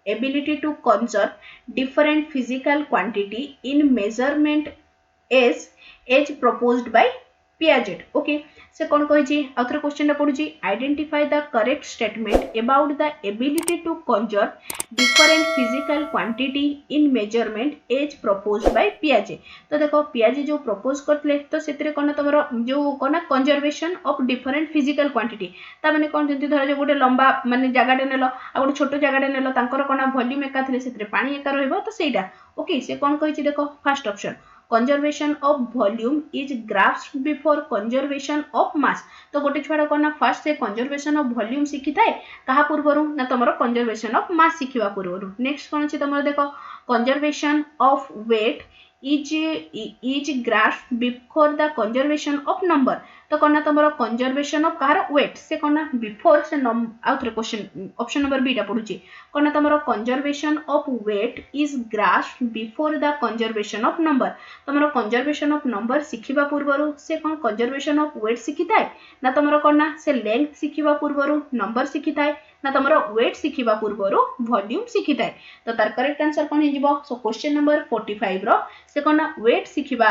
ability to conserve different physical quantity in measurement as proposed by Piaget। Okay से कौन कही आउथर क्वेश्चन पढ़ुची identify the correct statement about the ability to conserve different physical quantity in measurement as proposed by पियाजे। तो देखो पियाजे जो प्रपोज करते तो से कौन तुम जो कौन conservation of different physical quantity ता माने कौन जंती धर जो गोटे लंबा माने जगाटे नेलो आ गोटे छोट जगाटे नेलो तांकर कौन वॉल्यूम एका थिले से पानी एका रहइबो तो सेटा ओके से कौन कही देखो first option conservation of volume is grasped before conservation of mass। तो गोटे छुआ कौन ना फर्स्ट से conservation of volume शिखी थाए कहा पूर्वर ना तुम conservation of mass शिखा पूर्वर। नेक्स्ट कौन अच्छे तुम देखो conservation of weight is grasped before the conservation of number। तो कौन ना तुम conservation of कहार weight से कौन ना before से आउ थे क्वेश्चन ऑप्शन नंबर बी पढ़ुची कौन ना तुम conservation of weight is grasped before the conservation of number। तुम conservation of number शिखिबा पूर्वर से कौन conservation of weight शिखी थाए ना तुम कौन ना से length शिखिबा पूर्वर number शिखी थाए ना तुम weight शिखिबा पूर्वर वॉल्यूम शिखी थाए। तो तार करेक्ट आंसर कौन हिजिबो सो क्वेश्चन नंबर 45 रो से कौन ना weight शिखिबा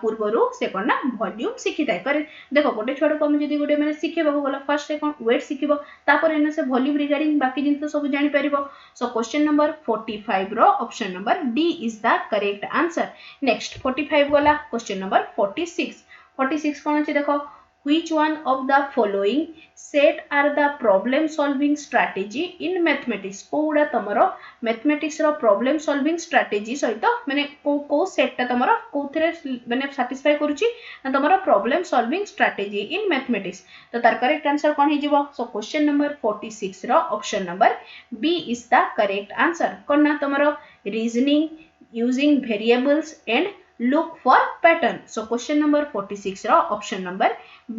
पूर्वर से कौन ना वॉल्यूम शिखी थाए। करे देखो गोटे छोड़ को हम जदी गोटे माने शिखेबा को गला फर्स्ट से कौन weight शिखिबो तापर एना से वॉल्यूम रिगार्डिंग बाकी जिंस सब जानि परिबो। सो क्वेश्चन नंबर 45 रो option number D is the correct answer. Next 45 वाला क्वेश्चन नंबर 46 कौन अछि देखो which one of the following set are the problem solving strategy in mathematics कोउडा तमरो मैथमेटिक्स रो प्रॉब्लम सॉल्विंग स्ट्रेटजी सहित माने को सेट ता तमरो कोथरे माने सैटिस्फाई करूची ना तमरो problem solving strategy in mathematics. तो तार करेक्ट आंसर कोन हिजिबो सो क्वेश्चन नंबर 46 रो option number B is the correct answer कोन ना तमरो reasoning using variables and look for pattern। so question number 46 रो option number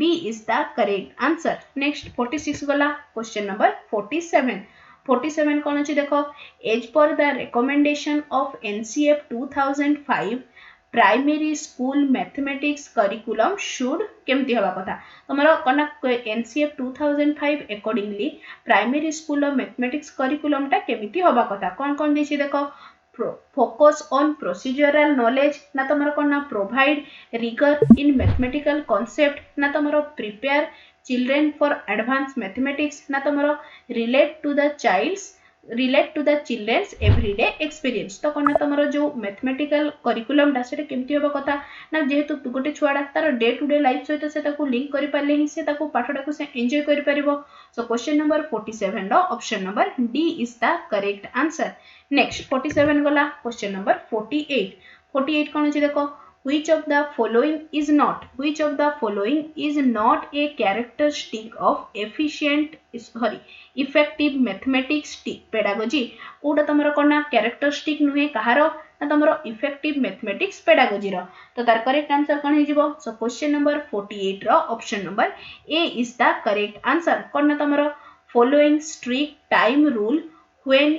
B is the correct answer। next 46 गला question number 47 कौन अछि देखो as per the recommendation of NCF 2005 primary school mathematics curriculum should केमती हवा कथा तमरो कना NCF 2005 accordingly primary school mathematics curriculum ता केमती हवा कथा कौन देछि देखो focus on procedural knowledge ना तमरो कौन ना provide rigor in mathematical concept ना तमरो prepare children for advanced mathematics ना तमरो relate to the children's everyday experience। तो कौन ना तमरो जो mathematical curriculum दा सेटा केमती होबा कथा ना जेहेतु गोटे छुआडा तार डे टू डे लाइफ सहित से ताको लिंक करि पाले ही से ताको पाठडा को से एन्जॉय करि परिबो। सो क्वेश्चन नंबर 47 रो option number D is the correct answer. Next 47 गला क्वेश्चन नंबर 48 कौन अछि देखो which of the following is not a characteristic of effective mathematics pedagogy कोडा तमरो कोना characteristic नुहे कहारो ना तमरो effective mathematics pedagogy रो। तो तार करेक्ट आंसर कोन हिजिबो सो क्वेश्चन नंबर 48 रो option number A is the correct answer कोन ना तमरो following strict time rule when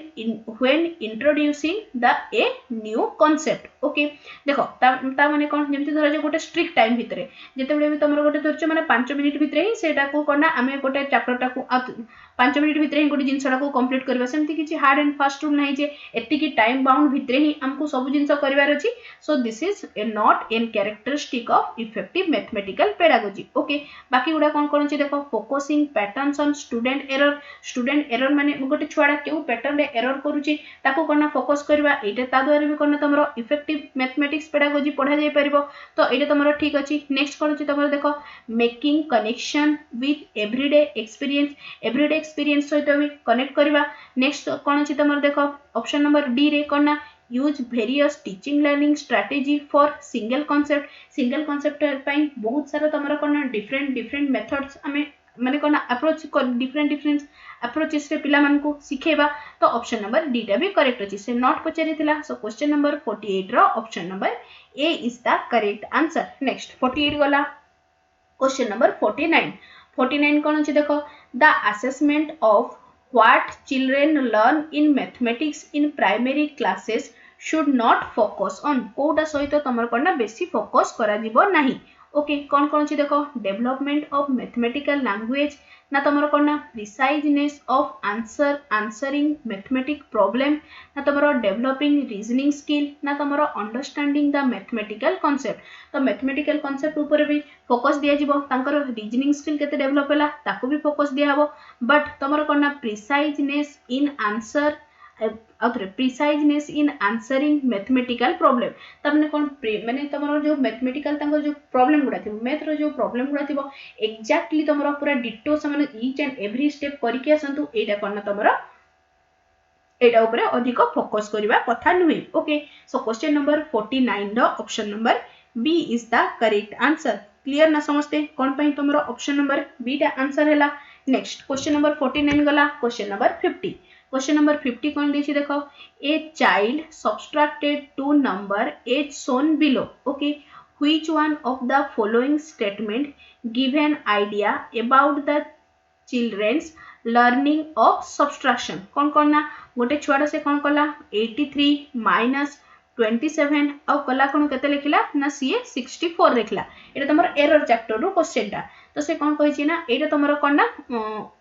introducing the a new concept. Okay देखो ता माने कोन जेमति धरा जे गोटे स्ट्रिक्ट टाइम भितरे जेते बेले भी तमरो गोटे धरछ माने 5 मिनिट भितरे ही सेटा को करना आमे गोटे चैप्टर टा को 5 मिनिट भितरे ही गोटे जिंसटा को कंप्लीट करबा सेमति किछि हार्ड एंड फास्ट रूल नाही जे एति की टाइम बाउंड भितरे ही हमको सब जिंस करबार अछि. So this is A not an characteristic of effective mathematical pedagogy. Okay बाकी गुडा कोन कोन अछि देखो focusing patterns on student error माने गोटे छुआडा केउ पैटर्न रे एरर करूची ताको करना फोकस करबा एटा ता द्वारा भी करना तमरो इफेक्टिव मैथमेटिक्स पेडागोजी पढा जाय परिबो. तो एटा तमरो ठीक अछि. नेक्स्ट कोन अछि तमरो देखो making connection with everyday experience सहित भी कनेक्ट करबा. नेक्स्ट कोन अछि तमरो देखो ऑप्शन नंबर डी रे करना use various teaching learning strategy for single concept पई बहुत सारा तमरो करना डिफरेंट मेथड्स हमें माने कोना अप्रोच डिफरेंट अप्रोचेस रे पिला मन को सिखेबा. तो ऑप्शन नंबर डी टा भी करेक्ट अछि. से नॉट पचारिथिला. सो क्वेश्चन नंबर 48 रो option number A is the correct answer. Next 48 गला. क्वेश्चन नंबर 49 कोन अछि देखो the assessment of what children learn in mathematics in primary classes should not focus on कोटा सहित तमर करना बेसी फोकस करा जिवो नाही. ओके कौन कौन अच्छी देखो डेवलपमेंट ऑफ मैथमेटिकल लैंग्वेज ना तमरो करना प्रिसाइजनेस ऑफ आंसरिंग मैथमेटिक प्रॉब्लम ना तमरो डेवलपिंग रीजनिंग स्किल ना तमरो अंडरस्टैंडिंग द मैथमेटिकल कांसेप्ट. तो मैथमेटिकल कांसेप्ट ऊपर भी फोकस दिया जिवो तांकर रीजनिंग स्किल केते डेवलप होला ताको भी फोकस दिया हबो. बट तमरो करना preciseness in answer preciseness in answering mathematical problem तमने कोन माने तमरो जो मैथमेटिकल तांकर जो प्रॉब्लम गुडा थिबो मैथ रो जो प्रॉब्लम गुडा थिबो एग्जैक्टली तमरो पूरा डिटो समान ईच एंड एवरी स्टेप करिके आसंतु एटा कोन तमरो एटा ऊपर अधिक फोकस करबा कथा नुहे. ओके सो क्वेश्चन नंबर 49 रो option number B is the correct answer. Clear ना समझते कोन पई तमरो ऑप्शन नंबर बी टा आंसर हैला. नेक्स्ट क्वेश्चन नंबर 49 गला. Question number 50. क्वेश्चन नंबर 50 कौन देखिए देखो a child subtracted two number as shown below. Okay which one of the following statement give an idea about the children's learning of subtraction. कौन करना गोटे छुआटा से कौन कला 83 माइनस 27 आउ कला कोन केते लिखिला ना सीए 64 लिखला. एटा तमर एरर चैप्टर रो क्वेश्चन टा. तो से कौन कहिछि ना एटा तमरो कोन ना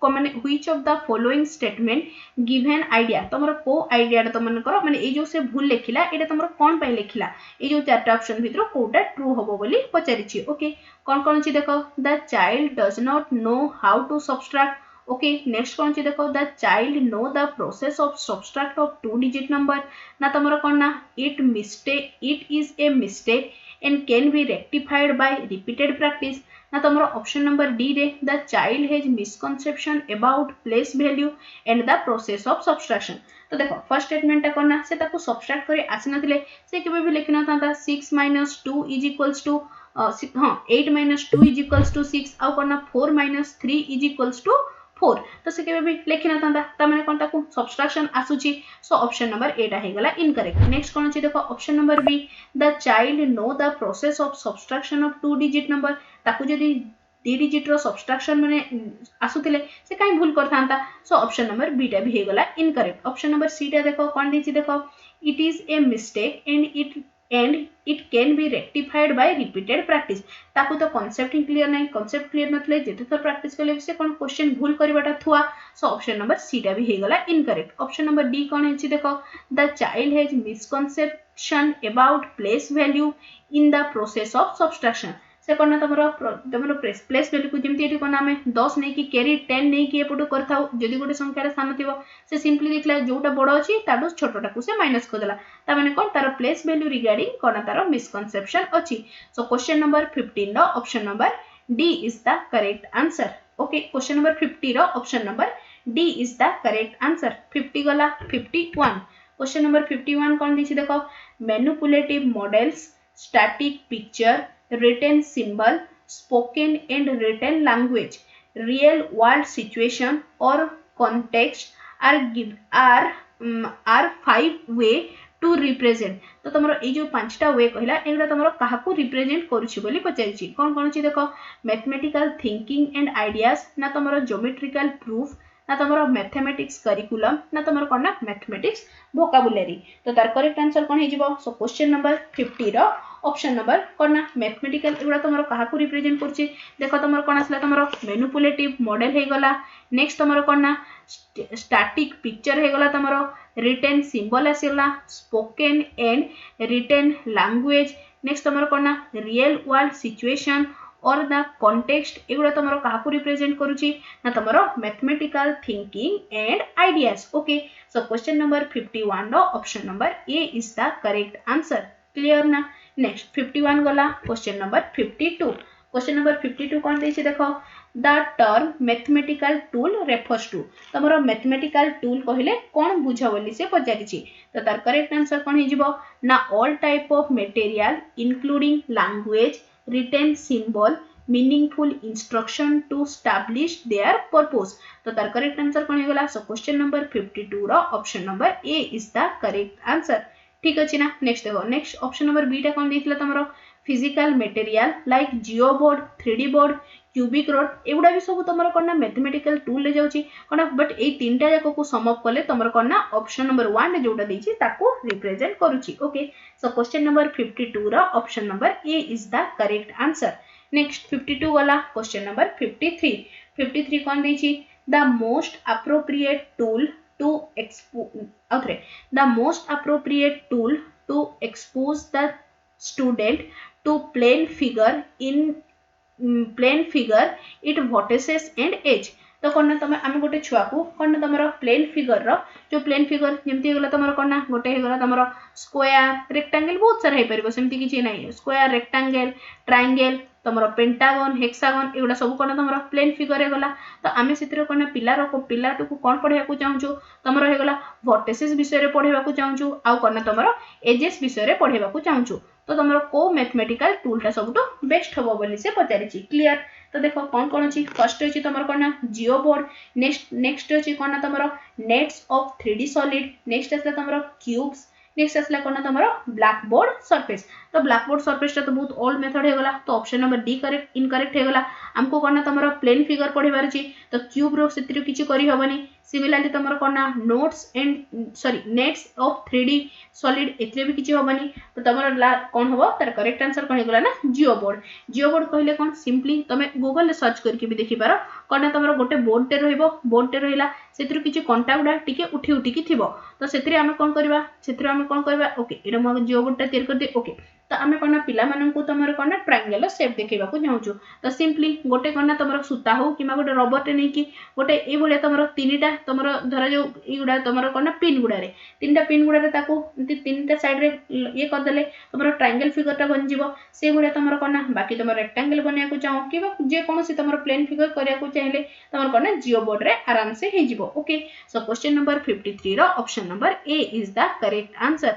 माने which of the following statement give an idea तमरो को आइडिया टा तमन करो माने ए जो से भूल लिखिला एटा तमरो कोन पय लिखिला ए जो चारटा ऑप्शन भितरो कोटा ट्रू होबो बोली पचारिछि. ओके कौन कौन अछि देखो the child does not know how to subtract. Okay next कौन छि देखो the child know the process of subtract of 2 digit number ना तमरो कोन ना it is a mistake and can be rectified by repeated practice ना तमरो ऑप्शन नंबर डी रे the child has misconception about place value and the process of subtraction. तो देखो फर्स्ट स्टेटमेंट टा कोन ना से ताको सब्सट्रैक्ट करे आसिनथिले से केबे भी लिखिना था 6 - 2 = 8 - 2 = 6 आउ कोन ना 4 - 3 = 4. तो से केबे भी लिखिना था ता माने कोन ताको सब्सट्रैक्शन आसुची. सो ऑप्शन नंबर ए टा हे गला इनकरेक्ट. नेक्स्ट कोन अछि देखो option number be the child know the process of subtraction of 2 digit number ताको जदी 2 डिजिट रो सब्सट्रैक्शन माने आसुतिले से काई भूल करथांता. सो ऑप्शन नंबर बी टा भी हे गला इनकरेक्ट. ऑप्शन नंबर सी टा देखो कोन दिछि देखो it is a mistake and it can be rectified by repeated practice. ताको तो कांसेप्ट ही क्लियर नहीं कांसेप्ट क्लियर नथले जेते तो प्रैक्टिस करले से कोन क्वेश्चन भूल करबाटा थुआ. सो ऑप्शन नंबर सी टा भी हे गला इनकरेक्ट. ऑप्शन नंबर डी कोन हेछि देखो the child has misconception about place value in the process of subtraction. से कोन तमरो प्लेस वैल्यू को जेमति एठी कोन हमें 10 नै कि कैरी 10 नै कि एपटो करथाउ जदी गोटे संख्या रे स्थान थिबो से सिंपली देखला जोटा बडो अछि ताडो छोटोटा को से माइनस कर देला ता माने कोन तार प्लेस वैल्यू रिगार्डिंग कोन तार मिसकंसेप्शन अछि. सो क्वेश्चन नंबर 15 रो option number D is the correct answer. Okay question number 50 रो option number D is the correct answer. 50 गला 51. क्वेश्चन नंबर 51 कोन दिछि देखो manipulative models static picture written symbol spoken and written language real world situation or context are 5 way to represent. तो तमरो ए जो पांचटा वे कहला एगुडा तमरो काहा को रिप्रेजेंट करूछि बोली पचारिछि. कोन कोन अछि देखो मैथमेटिकल थिंकिंग एंड आइडियाज ना तमरो ज्योमेट्रिकल प्रूफ ना तुमरो मैथमेटिक्स करिकुलम ना तुमरो कोन ना मैथमेटिक्स वोकाबुलरी तो तार करेक्ट आंसर कोन हे जिवो सो क्वेश्चन नंबर 50 रो ऑप्शन नंबर कोन ना मैथमेटिकल एगुडा तुमरो काहा को रिप्रेजेंट करछि देखो तुमरो कोन आसला तुमरो मैनिपुलेटिव मॉडल हे गला नेक्स्ट तुमरो कोन ना स्टैटिक पिक्चर हे गला तुमरो रिटन सिंबल आसीला spoken and written language next तुमरो कोन ना रियल वर्ल्ड सिचुएशन और द कॉन्टेक्स्ट एगुडा तुमरो काहा को रिप्रेजेंट करूची ना तुमरो mathematical thinking and ideas okay so question number 51 रो option number A is the correct answer clear ना नेक्स्ट 51 गला क्वेश्चन नंबर 52 क्वेश्चन नंबर 52 कोन देछि देखो the term mathematical tool refers to तमरो मैथमेटिकल टूल कहले कोन बुझा बोली से पचारिछि तो तार करेक्ट आंसर कोन हे जिवो ना all type of material including language written symbol meaningful instruction to establish their purpose तो तार करेक्ट आंसर कोन हेगला सो क्वेश्चन नंबर 52 रो option number A is the correct answer ठीक अछि ना नेक्स्ट देखो नेक्स्ट ऑप्शन नंबर बी टा कोन देथिला तमरो physical material like geoboard 3D board cubic rod एगुडा भी सब तमरो कोन ना मैथमेटिकल टूल ले जाउची कोन बट ए तीनटा जाको को सम अप करले तमरो कोन ना ऑप्शन नंबर 1 रे जोटा देछि ताको रिप्रेजेंट करूची ओके सो क्वेश्चन नंबर 52 रो option number A is the correct answer next 52 वाला क्वेश्चन नंबर 53 कोन देछि the most appropriate tool to the most appropriate tool to expose the student to plane figure it vertices and edge तो कोन तमे आमे गोटे छुआ को कोन तमरो प्लेन फिगर रो जो प्लेन फिगर जेमती गला तमरो कोन गोटे हे गला तमरो स्क्वायर रेक्टेंगल बहुत सारा हे परबो सेमती किछि नै स्क्वायर रेक्टेंगल ट्रायंगल तमरो पेंटागन हेक्सागन एगुडा सब कोन तमरो प्लेन फिगर हे गला तो आमे सितरे कोन पिला टू कोन पढिया को चाहूछु तमरो हे गला वर्टिसेस विषय रे पढिबा को चाहूछु आ कोन तमरो एजेस विषय रे पढिबा को चाहूछु तो तमरो को मैथमेटिकल टूल टा सबटो बेस्ट हबो बोली से पचारिछि क्लियर तो देखो कौन अछि फर्स्ट अछि तमरो कोन जियो बोर्ड नेक्स्ट अछि कोन तमरो nets of 3D solid next असला तमरो क्यूब्स नेक्स्ट असला कोन तमरो ब्लैक बोर्ड सरफेस तो ब्लैक बोर्ड सरफेस ता तो बहुत ओल्ड मेथड हे गला तो option number D correct incorrect हे गला हमको कोन तमरो प्लेन फिगर पढिबार अछि तो क्यूब रो सितरि किछि करि हबनी सिमिलरली तमरो कोन notes and sorry nets of 3D solid एतले भी किछि हबनी तो तमरो कोन हबो तार करेक्ट आंसर कोन हे गला ना जियो बोर्ड कहले कोन सिंपली तमे गूगल रे सर्च करके भी देखि पारो कोन तमरो गोटे बोर्ड टे रहइबो बोर्ड टे रहिला सेतिर किछि कंटा गुडा टिके उठी कि थिबो तो सेतिर हम कोन करबा ओके एटा म जियो बोर्ड टा तैयार कर दे ओके तो आमे कोन पिला मानन को तमरो कोन ट्रायंगल शेप देखैबा को चाहूछु तो सिंपली गोटे कोन तमरो सुता हो किमा गोटे रबर टे नै कि गोटे ए भले तमरो तीनटा तमरो धरा जो इगुडा तमरो कोन पिन गुडा रे तीनटा पिन गुडा रे ताको तीनटा साइड रे ये कर देले तमरो ट्रायंगल फिगर टा बन जिवो से गुडा तमरो कोन बाकी तमरो रेक्टेंगल बनया को चाहो कि जे कोनोसी तमरो प्लेन फिगर करिया को चाहिले तमरो कोन जियो बोर्ड रे आराम से हे जिवो ओके सो क्वेश्चन नंबर 53 रो option number A is the correct answer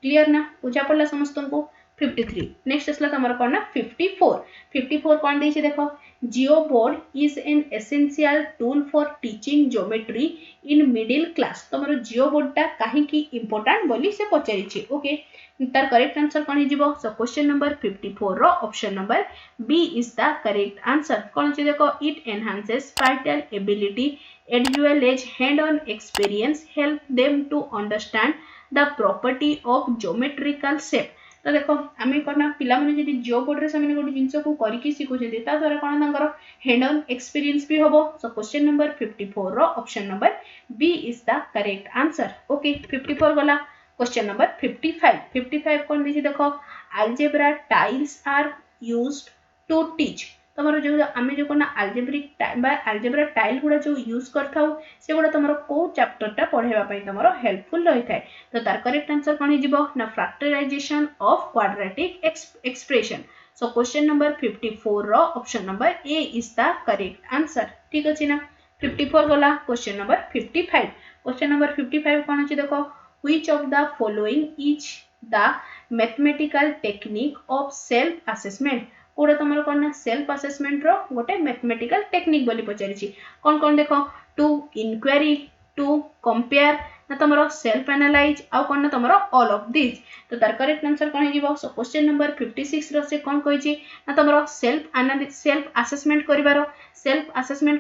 clear ना पूजा पड़ला समस्तन को 53 नेक्स्ट असला तमरो कोन 54 कोन देछि देखो geoboard is an essential tool for teaching geometry in middle class तमरो जियो बोर्ड टा काहे की इंपोर्टेंट बोली से पचारि छी ओके तार करेक्ट आंसर कोन हिजिबो सो क्वेश्चन नंबर 54 रो option number B is the correct answer कोन छी देखो it enhances vital ability as well as hand-on experience help them to understand the property of geometrical shape तो देखो आमे कोना पिला माने जदी जियो बोर्ड रे सामने गोटे जिंस को करिकि सिखु जदी ता द्वारा कोन तांकर हैंड ऑन एक्सपीरियंस भी होबो सो क्वेश्चन नंबर 54 रो option number B is the correct answer okay 54 गला क्वेश्चन नंबर 55 कोन दिछि देखो algebra tiles are used to teach तमरो जो आमे जो कोना अलजेब्रा टाइल गुडा जो यूज करथाउ से गुडा तमरो को चैप्टर टा पढेबा पई तमरो हेल्पफुल रही थाए तो तार करेक्ट आंसर कोन हिजिबो ना factorization of quadratic expression so question number 54 रो option number A is the correct answer ठीक अछि ना 54 गला क्वेश्चन नंबर 55 कोन अछि देखो which of the following is the mathematical technique of self assessment कोडा तमरो कोन सेल्फ असेसमेंट रो गोटे मैथमेटिकल टेक्निक बोली पचारि छी कोन देखो टू इंक्वायरी टू कंपेयर ना तुमरो सेल्फ एनालाइज आउ कोन ना तुमरो ऑल ऑफ दिस। तो तार करेक्ट आंसर कोन हे जीवो। सो क्वेश्चन नंबर 56 रो से कोन कहिछि ना तुमरो सेल्फ असेसमेंट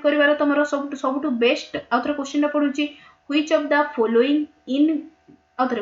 करिवारो तुमरो सबटु बेस्ट आउथर क्वेश्चन पढुछि which of the following in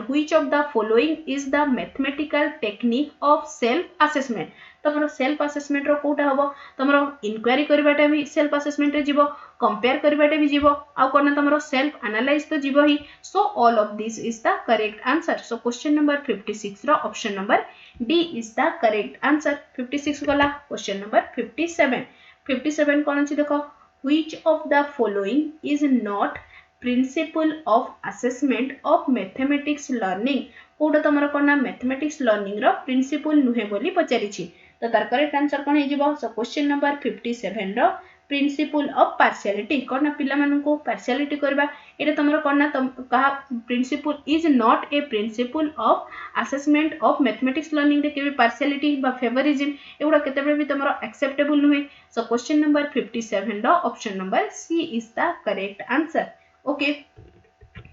which of the following is the mathematical technique of self assessment। तमरो सेल्फ असेसमेंट रो कोटा हबो तमरो इंक्वायरी करबाटा भी सेल्फ असेसमेंट रे जीवो कंपेयर करबाटा भी जीवो आ कोन तमरो सेल्फ एनालाइज तो जीवो ही। So all of this is the correct answer. So question number 56 रो option number D is the correct answer. 56 गला। क्वेश्चन नंबर 57 कोन अछि देखो which of the following is not principle of assessment of mathematics learning कोड तमरो कोना मैथमेटिक्स लर्निंग रो प्रिंसिपल नुहे बोली पचारिछि। तो तार करेक्ट आंसर कोन हे जिवो। सो क्वेश्चन नंबर 57 रो प्रिंसिपल ऑफ पार्शियलिटी कोना पिला मानन को पार्शियलिटी करबा एटा तमरो कोना कहा principle is not a principle of assessment of mathematics learning रे केबे पार्शियलिटी बा फेवरिज्म एगुडा केतेबे भी तमरो एक्सेप्टेबल नुहे। सो क्वेश्चन नंबर 57 रो option number C is the correct answer. Okay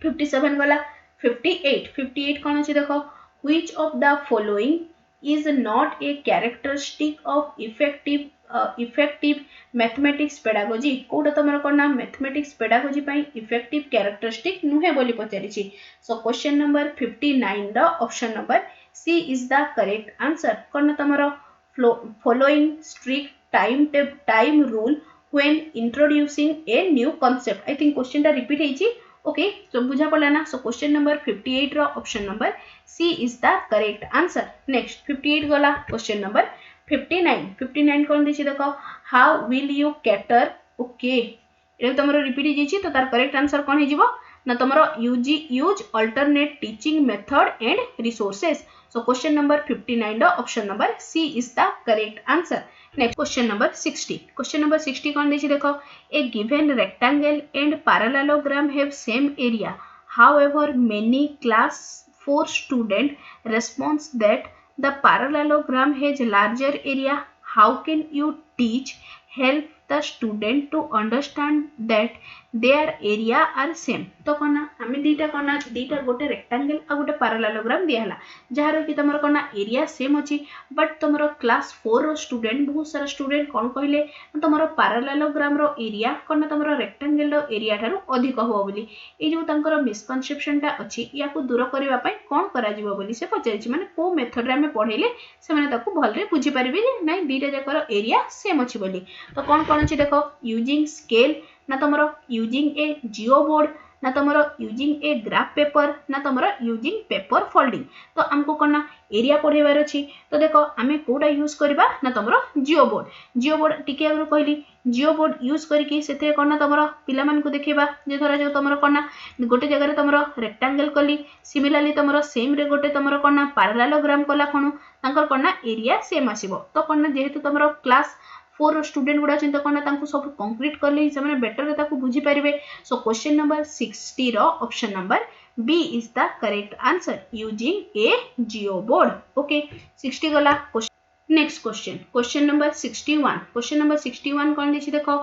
57 गला। 58 कौन अच्छे देखो which of the following is not a characteristic of effective mathematics pedagogy कोड तमरो कोना मैथमेटिक्स पेडागोजी पई इफेक्टिव कैरेक्टरिस्टिक नुहे बोली पचारिछि। So question number 59 the option number C is the correct answer. कोन तमरो following strict time rule when introducing a new concept। I think question टा repeat ହେଇची। ओके so बुझा पड़ला ना। सो क्वेश्चन नंबर 58 रो option number C is the correct answer. Next 58 गला। क्वेश्चन नंबर 59 कोन दिछि देखो how will you cater. Okay एटा तमरो रिपीट ହେଇची तो तार करेक्ट आंसर कोन हे जिवो ना तमरो use alternate teaching method and resources. So question number 59 रो option number C is the correct answer. Next question number 60। Question number 60 कौन देखिए देखो a given rectangle and parallelogram have same area however many class 4 student response that the parallelogram has larger area how can you teach help the student to understand that their area are same. तो कोना हमें दीटा गोटे रेक्टेंगल आ गोटे पैरेललोग्राम दिया हला जहार कि तमरो कोना एरिया सेम अछि बट तमरो क्लास 4 रो स्टूडेंट बहुत सारा स्टूडेंट कोन कहले तमरो पैरेललोग्राम रो एरिया कोना तमरो रेक्टेंगल रो एरिया थारु अधिक हो बोली ए जो तंकर मिसकनसेप्शन टा अछि या को दूर करबा पई कोन करा जिवो बोली से पचारिछि माने को मेथड रे हमें पढेले से माने ताको भलरे बुझी परिबे जे नै दीटा जाकर एरिया सेम अछि बोली। तो कोन कोन अछि देखो यूजिंग स्केल ना तमरो यूजिंग ए जियो बोर्ड ना तमरो यूजिंग ए ग्राफ पेपर ना तमरो यूजिंग पेपर फोल्डिंग। तो हमको कोना एरिया पढेबार अछि तो देखो आमे कोडा यूज करबा ना तमरो जियो बोर्ड टिके अगर कहली जियो बोर्ड यूज करके सेते कोना तमरो पिला मान को देखैबा जे धरा जो तमरो कोना गोटे जगह रे तमरो रेक्टेंगल कली सिमिलरली तमरो सेम रे गोटे तमरो कोना पैरेललोग्राम कला खणु तांकर कोना एरिया सेम आसीबो। तो कोना जेहेतु तमरो क्लास 4 स्टूडेंट गुडा चिंता कोना तांको सब कंक्रीट करले से माने बेटर रे ताको बुझी परिबे। सो क्वेश्चन नंबर 60 रो option number B is the correct answer using a geoboard. Okay 60 गला। नेक्स्ट क्वेश्चन नंबर 61 कोन दिछि देखो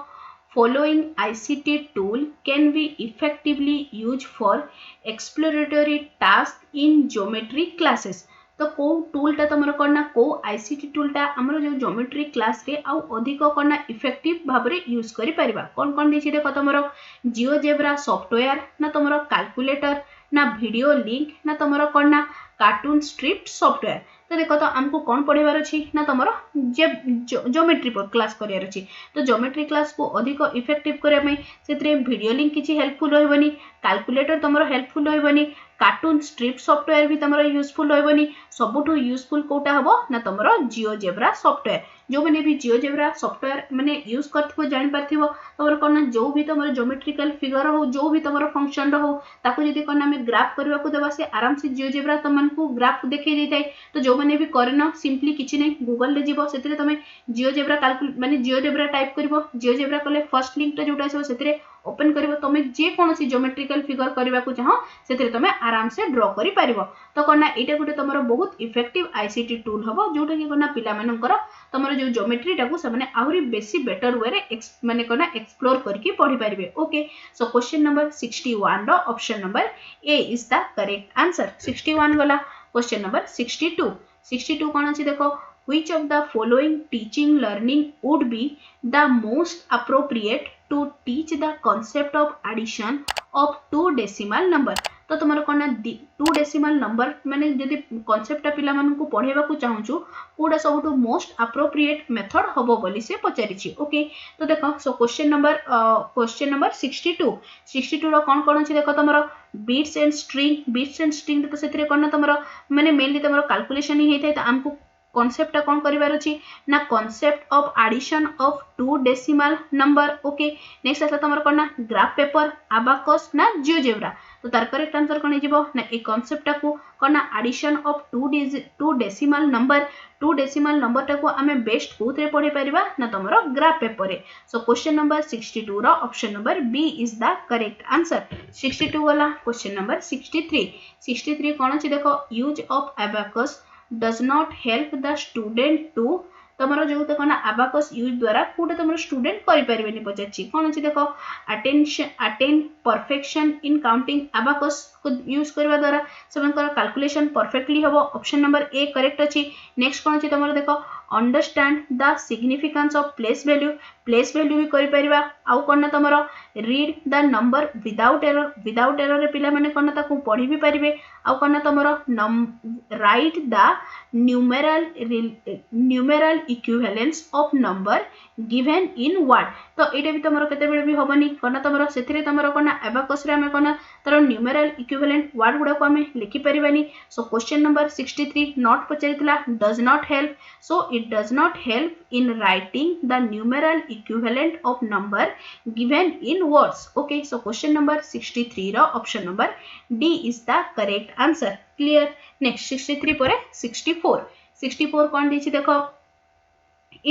following ICT tool can be effectively used for exploratory task in geometry classes। तो को टूल टा तमरो करना को आईसीटी टूल टा हमरो जो ज्योमेट्री क्लास रे आउ अधिक करना इफेक्टिव भाबरे यूज करि परिबा कोन दिछि देखो तमरो जियोजेब्रा सॉफ्टवेयर ना तमरो कैलकुलेटर ना वीडियो लिंक ना तमरो करना कार्टून स्ट्रिप सॉफ्टवेयर। तो देखो तो हमको कौन पढ़ेबार अछि ना तमरो ज्योमेट्री पर क्लास करियार अछि। तो ज्योमेट्री क्लास को अधिक इफेक्टिव करे पई सेतरे वीडियो लिंक किछि हेल्पफुल रहबनी कैलकुलेटर तमरो हेल्पफुल रहबनी कार्टून स्ट्रिप सॉफ्टवेयर भी तमरो यूजफुल रहबनी सबुठु यूजफुल कोटा हबो ना तमरो जियोजेब्रा सॉफ्टवेयर। जो माने भी जियोजेब्रा सॉफ्टवेयर माने यूज करथिबो जानि पारथिबो तमरो कोन जो भी तमरो ज्योमेट्रिकल फिगर हो जो भी तमरो फंक्शन हो ताको जदी कोन हमें ग्राफ करबा को देबा से आराम से जियोजेब्रा तमन को ग्राफ देखै दै थाए। तो जो माने भी करना सिंपली किछि नै गूगल रे जीवो सेतरे तमे जियोजेब्रा कैलकुलेट माने जियोजेब्रा टाइप करबो जियोजेब्रा कले फर्स्ट लिंक टा जोटा आसो सेतरे ओपन करिवो तमे जे कोनोसी ज्योमेट्रिकल फिगर करबा को चाहो सेथिरे तमे आराम से ड्रॉ करि परिबो। तो कोना एटा गुटे तमरो बहुत इफेक्टिव आईसीटी टूल हबो जोटा कि कोना पिला मानकर तमरो जो ज्योमेट्री टाकू से माने आहुरी बेसी बेटर वे रे माने कोना एक्सप्लोर करके पढी परिबे। ओके सो क्वेश्चन नंबर 61 रो option number A is the correct answer. 61 गला। क्वेश्चन नंबर 62 कोन अछि देखो which of the following teaching learning would be the most appropriate to teach the concept of addition of two decimal number। तो तुमर कोन 2 डेसिमल नंबर माने जदि कांसेप्ट पिला मानन को पढेबा को चाहूछु कोडा सबटु मोस्ट एप्रोप्रिएट मेथड हबो बोली से पचारिछि। ओके तो देखो सो क्वेश्चन नंबर 62 रो कोन अछि देखो तमरो बीट्स एंड स्ट्रिंग तो सेतिरे कोन तमरो माने मेनली तमरो कैलकुलेशन ही हेतै त हमको कॉन्सेप्ट कौन करिवार अछि ना concept of addition of two decimal number. Okay next आसला तमर कोन ना ग्राफ पेपर अबाकस ना जियोजेब्रा। तो तार करेक्ट आंसर कोन हिजिबो ना ए कॉन्सेप्ट को कोन ना addition of two decimal number टाको आमे बेस्ट कोथरे पढे परिबा ना तमरो ग्राफ पेपर रे। सो क्वेश्चन नंबर 62 रो option number B is the correct answer. 62 वाला। क्वेश्चन नंबर 63 कोन अछि देखो use of abacus does not help the student to तमरो जो तो कोना अबाकस यूज द्वारा कोटा तमरो स्टूडेंट करि परिबेनी पचाछि कोन अछि देखो attain perfection in counting abacus को यूज करबा द्वारा सबनकर कैलकुलेशन परफेक्टली हबो। ऑप्शन नंबर ए करेक्ट अछि। नेक्स्ट कोन अछि तमरो देखो understand the significance of place value भी करि परिबा। आउ कोन तमरो read the number without error रे पिला माने कोन ताकू पढि भी परिबे। आउ कोन तमरो write the numeral equivalence of number given in word. तो एटा भी तमरो केते बेले भी होबनी कोन तमरो सेथिरे तमरो कोन अबाकस रे हमें कोन तर न्यूमेरल इक्विवेलेंट वर्ड गुडा को हमें लिखि परिबानी। सो क्वेश्चन नंबर 63 नॉट पचारितला does not help. So it does not help in writing the numeral equivalent of number given in words. Okay so question number 63 रो option number D is the correct answer. Clear. Next 63 परे 64 कोन दिछि देखो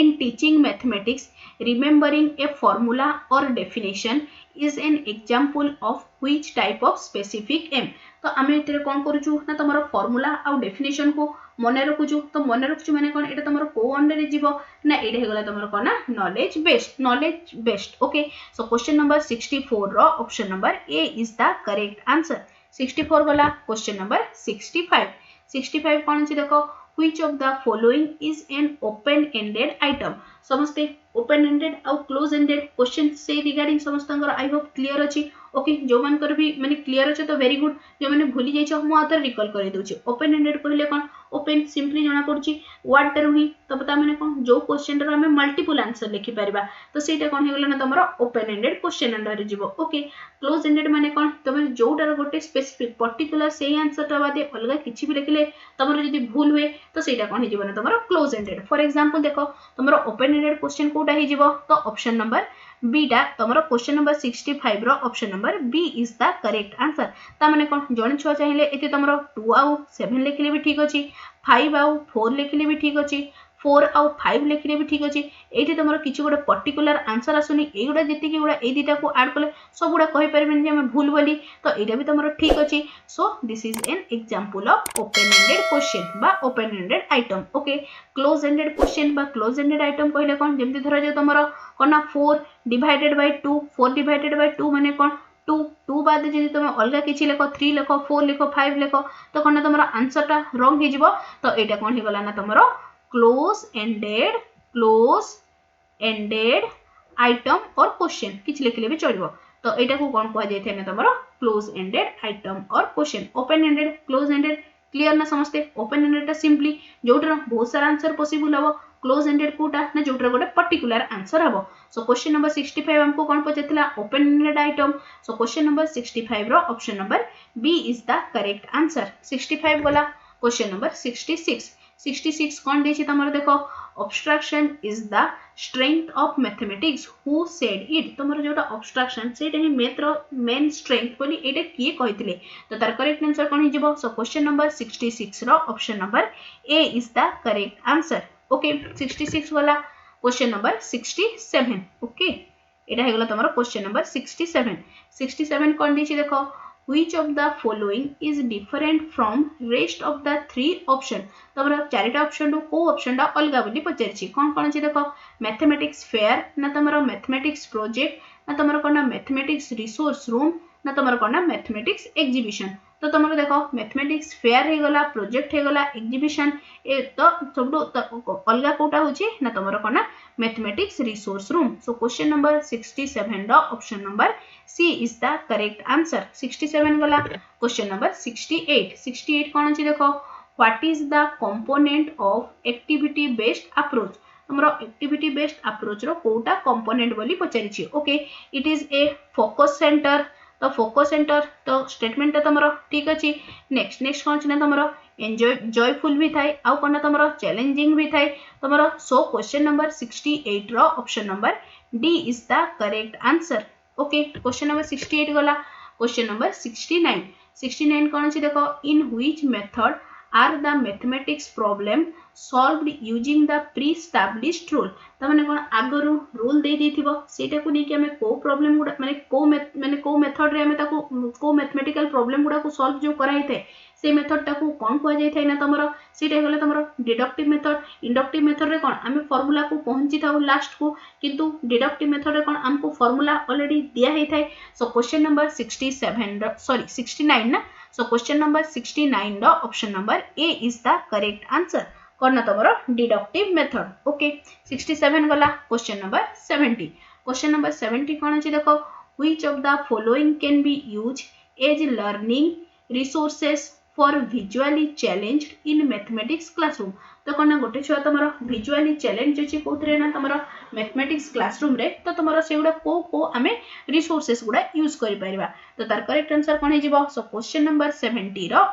in teaching mathematics remembering a formula or definition is an example of which type of specific aim। तो आमे इतरे कोन करूछु ना तमरो फार्मूला आ डेफिनेशन को मने रखुछु। तो मने रखुछु माने कोन एटा तमरो को अंडर रे जीवो ना एडे हेगला तमरो कोन ना knowledge based. Okay so question number 64 रो option number A is the correct answer. 64 गला। क्वेश्चन नंबर 65 कोन छी देखो which of the following is an open ended item। समस्ते ओपन एंडेड और क्लोज एंडेड क्वेश्चन से रिगार्डिंग समस्तंगर आई होप क्लियर अछि। ओके जो मान कर भी माने क्लियर अछि तो वेरी गुड। जो माने भूली जाई छ मु आतर रिकॉल करि दोछि। ओपन एंडेड कहले कोन ओपन सिंपली जणा पड़छि वर्ड टर हुई तो पता माने कोन जो क्वेश्चन रो हमें मल्टीपल आंसर लिखि परिबा तो सेटा कोन हे गेला ना तमरो ओपन एंडेड क्वेश्चन अंडर रे जीवो। ओके क्लोज एंडेड माने कोन तमे जोटार गोटे स्पेसिफिक पर्टिकुलर सेही आंसर टा बादे अलगा किछि भी लिखले तमरो जदी भूल हुए तो सेटा कोन हे जीवो ना तमरो क्लोज एंडेड। फॉर एग्जांपल देखो तमरो ओपन एंडेड क्वेश्चन कोटा हे जीवो तो ऑप्शन नंबर बी टा तमरो क्वेश्चन नंबर 65 रो option number B is the correct answer. ता माने कोन जण छुआ चाहिले एते तमरो 2 आउ 7 लिखले भी ठीक अछि 5 आउ 4 लिखले भी ठीक अछि 4 आउ 5 लिखले भी ठीक अछि। एठी तमरो किछि गोटे पर्टिकुलर आंसर आसुनी एगुडा जति कि गुडा ए दिटा को ऐड करले सब गुडा कहि परबेन जे हम भूल बोली तो एटा भी तमरो ठीक अछि। So this is an example of open ended question बा open ended item. Okay close ended question बा क्लोज एंडेड आइटम कहले कोन जेमति धरा जे तमरो कोना 4 डिवाइडेड बाय 2 माने कोन 2 बाद जदि तुम अलगा किछि लेखो 3 लेखो 4 लेखो 5 लेखो तो कोन तमरो आंसर टा रॉन्ग हे जिवो। तो एटा कोन हे गला ना तमरो क्लोज एंडेड आइटम और क्वेश्चन किछ लिखले भी चलिबो। तो एटा को कोन कहै जाय थे तमरो क्लोज एंडेड आइटम और question. Open ended close ended clear ना समझते। ओपन एंडेड टा सिंपली जोटर बहुत सारा आंसर पॉसिबल हबो। क्लोज एंडेड कोटा ना जोटर गोटे पर्टिकुलर आंसर हबो। सो क्वेश्चन नंबर 65 हमको कोन पचेतला open ended item. So question number 65 रो option number B is the correct answer. 65 वाला। क्वेश्चन नंबर 66 कोन देछि तमरो देखो obstruction is the strength of mathematics who said it। तमरो जोटा obstruction सेटा ही मैथ रो मेन स्ट्रेंथ बोली एटा किए कहितले तो तार करेक्ट आंसर कोन हिजबो। सो क्वेश्चन नंबर 66 रो option number A is the correct answer. Okay 66 वाला। Question number 67। ओके एटा हेगला तमरो क्वेश्चन नंबर 67 67 कोन दिछि देखो which of the following is different from rest of the three option तमरो चारिटा ऑप्शन रो को ऑप्शन दा अलगा बोली पचारछि कोन अछि देखो मैथमेटिक्स फेयर ना तमरो मैथमेटिक्स प्रोजेक्ट ना तमरो कोना मैथमेटिक्स रिसोर्स रूम ना तमरो कोना मैथमेटिक्स एग्जीबिशन तो तमरो देखो मैथमेटिक्स फेयर हे गला प्रोजेक्ट हे गला एग्जीबिशन ए तो सबडो अलगा कोटा होछि ना तमरो कोना mathematics resource room so question number 67 the option number C is the correct answer 67 गला क्वेश्चन नंबर 68 कोन अछि देखो what is the component of activity based approach हमरो एक्टिविटी बेस्ड अप्रोच रो कोटा कंपोनेंट बोली पचारिछि okay it is a focus centre तो फोकस सेंटर तो स्टेटमेंट तमरो ठीक अछि नेक्स्ट कोन छै तमरो एन्जॉय जॉयफुल भी थाई आउ कोन तमरो चैलेंजिंग भी थाई तमरो सो क्वेश्चन नंबर 68 रो option number D is the correct answer okay question number 68 गला क्वेश्चन नंबर 69 कोन छै देखो in which method are the mathematics problem solved using the pre established rule तमने कोन आगरु रूल दे देथिबो सेटा को नै कि हमें को प्रॉब्लम गुडा माने को मेथड रे हमें ताको को मैथमेटिकल प्रॉब्लम गुडा को सॉल्व जो कराई थे से मेथड टाको कोन को जाय थाय ना तमरो सेटा गले तमरो डिडक्टिव मेथड इंडक्टिव मेथड रे कोन हमें फार्मूला को पहुंची थाउ लास्ट को किंतु डिडक्टिव मेथड रे कोन हमको फार्मूला ऑलरेडी दिया हे थाय सो क्वेश्चन नंबर 69 ना so question number 69 the option number A is the correct answer कोन तमरो डिडक्टिव मेथड ओके 67 गला question number 70 कोन अछि देखो which of the following can be used as learning resources for visually challenged in mathematics classroom तो कोन गोटे छुआ तमरो visually challenge अछि कोथरे ना तमरो मैथमेटिक्स क्लासरूम रे तो तमरो सेगुडा को हमें रिसोर्सेस गुडा यूज करि परिबा तो तार करेक्ट आंसर कोन हे जिवो सो क्वेश्चन नंबर 70 रो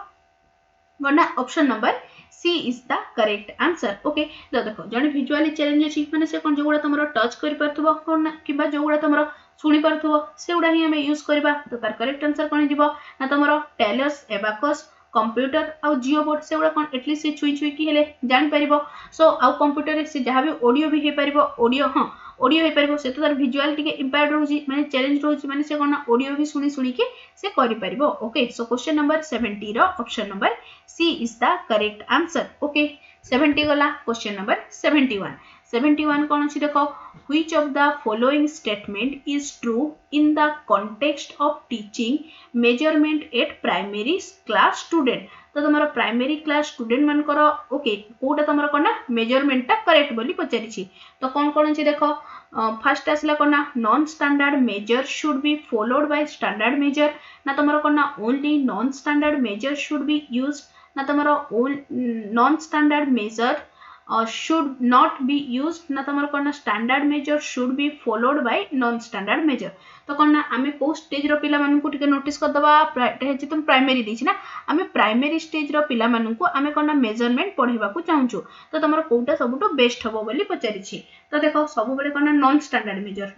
वना option number C is the correct answer okay तो देखो जने विजुअली चैलेंज अछि माने से कोन जोगुडा तमरो टच करि परथबो कोन किबा जोगुडा तमरो सुनि परथबो सेगुडा ही हमें यूज करबा तो तार करेक्ट आंसर कोन जिवो ना तमरो टेलर्स एबाकस कंप्यूटर आउ जियो बोर्ड से कोन एटलीस्ट से छुई की हेले जान परिबो सो आउ कंप्यूटर से जहां भी ऑडियो भी हे परिबो ऑडियो हां ऑडियो हे परिबो से तो तार विजुअल टिके इंपैक्ट रहउची माने चैलेंज रहउची माने से कोन ऑडियो भी सुनी के से करि परिबो ओके सो क्वेश्चन नंबर 70 रो option number C is the correct answer okay 70 गला क्वेश्चन नंबर 71 कोन अछि देखो which of the following statement is true in the context of teaching measurement at primary class student तो तमरो प्राइमरी क्लास स्टूडेंट मन करो ओके कोटा तमरो कोना मेजरमेंट ता करेक्ट बोली पचारिछि तो कोन अछि देखो फर्स्ट आसला कोना non standard measure should be followed by standard measure ना तमरो कोना only non standard measure should be used ना तमरो non standard measure should not be used ना तमरो कोना standard measure should be followed by non standard measure तो कोना हमें को स्टेज रो पिला मानन को टिके नोटिस कर दबा हेछि तुम प्राइमरी दिछि ना हमें प्राइमरी स्टेज रो पिला मानन को हमें कोना मेजरमेंट पढेबा को चाहूछु तो तमरो कोटा सबटो बेस्ट हबो बोली पचारिछि तो देखो सब बेले कोना non standard major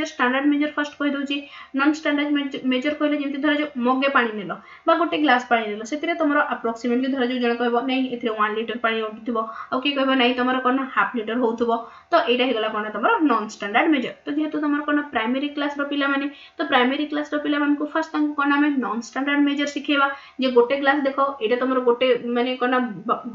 standard major first कहि दोछि नॉन स्टैंडर्ड मेजर कहले जेंति धर जो मगे पानी नेलो बा गोटे ग्लास पानी नेलो सेतिरे तमरो अप्रोक्सीमेटली धर जो जण कहबो नै एथिरे 1 लीटर पानी उठिबो आ कि कहबो नै तमरो कोना हाफ लीटर होउथबो तो एटा हेगला कोना तमरो नॉन स्टैंडर्ड मेजर तो जेहेतु तमरो कोना प्राइमरी क्लास रो पिला माने तो प्राइमरी क्लास रो पिला मान को फर्स्ट तंको कोना में नॉन स्टैंडर्ड मेजर सिखेबा जे गोटे ग्लास देखो एटा तमरो गोटे माने कोना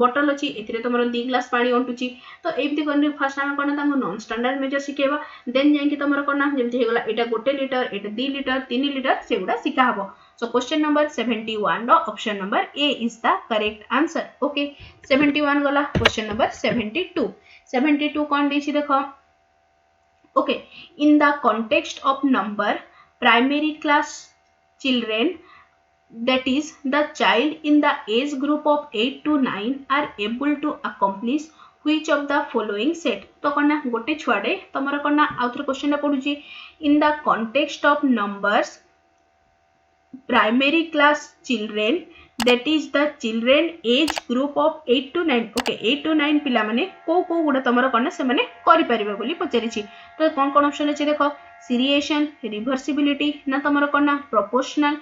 बोतल अछि एथिरे तमरो 2 ग्लास पानी उठुची तो एमती कोन फर्स्ट हम कोना तंको नॉन स्टैंडर्ड मेजर सिखेबा देन जाई कि तमरो कोना जेमती हेगला एटा गोटे लीटर एटा 2 लीटर 3 लीटर सेगुडा सिखा हबो so question number 71 row option number A is the correct answer okay 71 गला question number 72 कोन दिछि देखो okay in the context of number primary class children that is the child in the age group of 8 to 9 are able to accomplish which of the following set तो कोना गोटे छुआडे तमरो कोना आउथर question पडुची in the context of numbers primary class children that is the children age group of 8 to 9 okay 8 to 9 पिला माने को गुडा तमरो कोना से माने करि परिबे बोली पचारिछि तो कोन ऑप्शन अछि देखो सीरिएशन रिवर्सिबिलिटी ना तमरो कोना प्रोपोर्शनल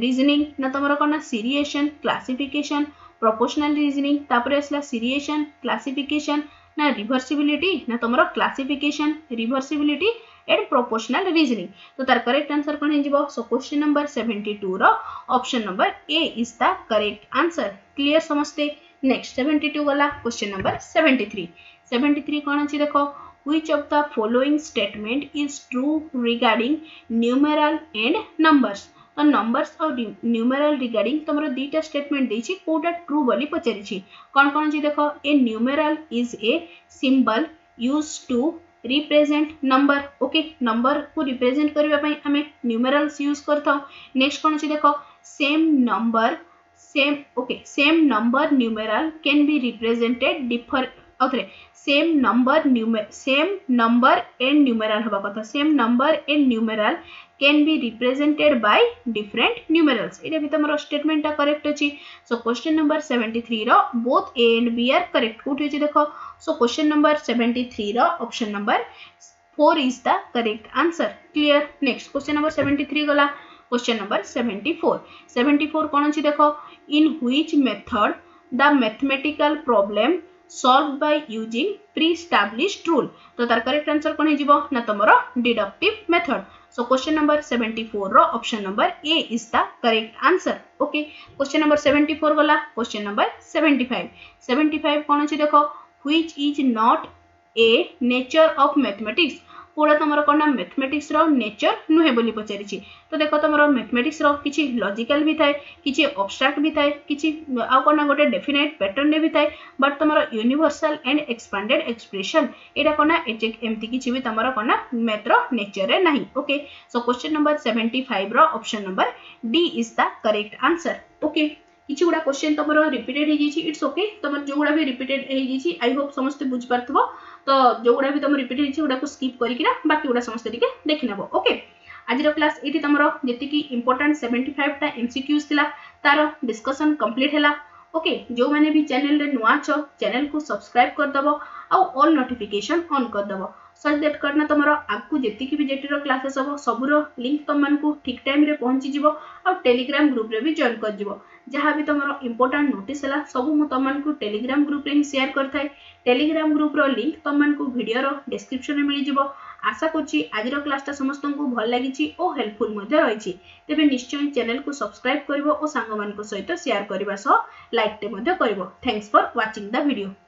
रीजनिंग ना तमरो कोना सीरिएशन क्लासिफिकेशन प्रोपोर्शनल रीजनिंग तापरे असला सीरिएशन क्लासिफिकेशन ना रिवर्सिबिलिटी ना तमरो classification reversibility and proportional reasoning. तो तार करेक्ट आंसर कौन हो? सो क्वेश्चन नंबर 72 रो option number A is the correct answer. Clear समस्ते? नेक्स्ट 72 गला क्वेश्चन नंबर 73। 73 कौन अच्छी देखो, which of the following statement is true regarding numeral and numbers? तो नंबर्स और न्यूमेरल रिगार्डिंग तुमरो दीटा स्टेटमेंट देछि, कोटा ट्रू बोली पचारिछि। कौन कौन जी देखो, a numeral is a symbol used to represent number. Okay, number को रिप्रेजेंट करबा पई हमें न्यूमेरल्स यूज करथाउ। नेक्स्ट कौन छी देखो, same number numeral can be represented differ same number and numeral हवा कथा, same number and numeral can be represented by different numerals. एटा भी तमरो स्टेटमेंट करेक्ट अछि। सो क्वेश्चन नंबर 73 रो both A and B are correct. कोठी अछि देखो, सो क्वेश्चन नंबर 73 रो option number 4 is the correct answer. Clear? Next question number 73 गला क्वेश्चन नंबर 74। 74 कौन अछि देखो, in which method the mathematical problem solved by using pre-established rule। तो तार करेक्ट आंसर कौन हो ना तमरो deductive method. So question number 74 रो option number A is the correct answer. Okay, question number 74 गला क्वेश्चन नंबर 75। 75 कौन अछि देखो, which is not a nature of mathematics. कोड़ा तमरो कोन मैथमेटिक्स रो नेचर नुहे बोली पचारिछि। तो देखो तमरो मैथमेटिक्स रो किछि लॉजिकल भी थाए, किछि एब्स्ट्रैक्ट भी थाए, किछि आ कोन गोटे डेफिनेट पैटर्न रे भी थाए, बट तमरो यूनिवर्सल एंड एक्सपेंडेड एक्सप्रेशन एटा कोन एमती किछि भी तमरो कोन मैथ रो नेचर रे नाही। ओके, सो क्वेश्चन नंबर 75 रो option number D is the correct answer. Okay, किछि गुडा क्वेश्चन तमरो रिपीटेड हे जिछि, इट्स ओके। तमर जो गुडा भी रिपीटेड हे जिछि आई होप समस्त बुझ पारथबो। तो जो गुडा भी तमर रिपीटेड हिछि गुडा को स्किप करिकि ना बाकी गुडा समस्त टिके देखि नेबो। ओके, आज रो क्लास एटी तमरो जेति की इंपोर्टेंट 75 टा एमसीक्यूज थिला तारो डिस्कशन कंप्लीट हैला। ओके, जो माने भी चैनल रे नुआ छ चैनल को सब्सक्राइब कर दबो आ ऑल नोटिफिकेशन ऑन कर दबो, सच दैट करना तमरो आगु जेति की भी जेटी रो क्लासेस हबो सबुरो लिंक तम मन को ठीक टाइम रे पहुंची जिवो आ टेलीग्राम ग्रुप रे भी जॉइन कर जिवो। जहाँ भी तमरो इंपोर्टेंट नोटिस हैला सब मु तम मन को टेलीग्राम ग्रुप रे ही शेयर करथाय। टेलीग्राम ग्रुप रो लिंक तम मन को वीडियो रो डिस्क्रिप्शन रे मिली जिवो। आशा करछि आज रो क्लास ता समस्त को भल लागिछि ओ हेल्पफुल मध्ये रहिछि। तेबे निश्चय चैनल को सब्सक्राइब करिवो ओ संग मन को सहित शेयर करबा सह लाइक टे मध्ये करिवो। Thanks for watching the video.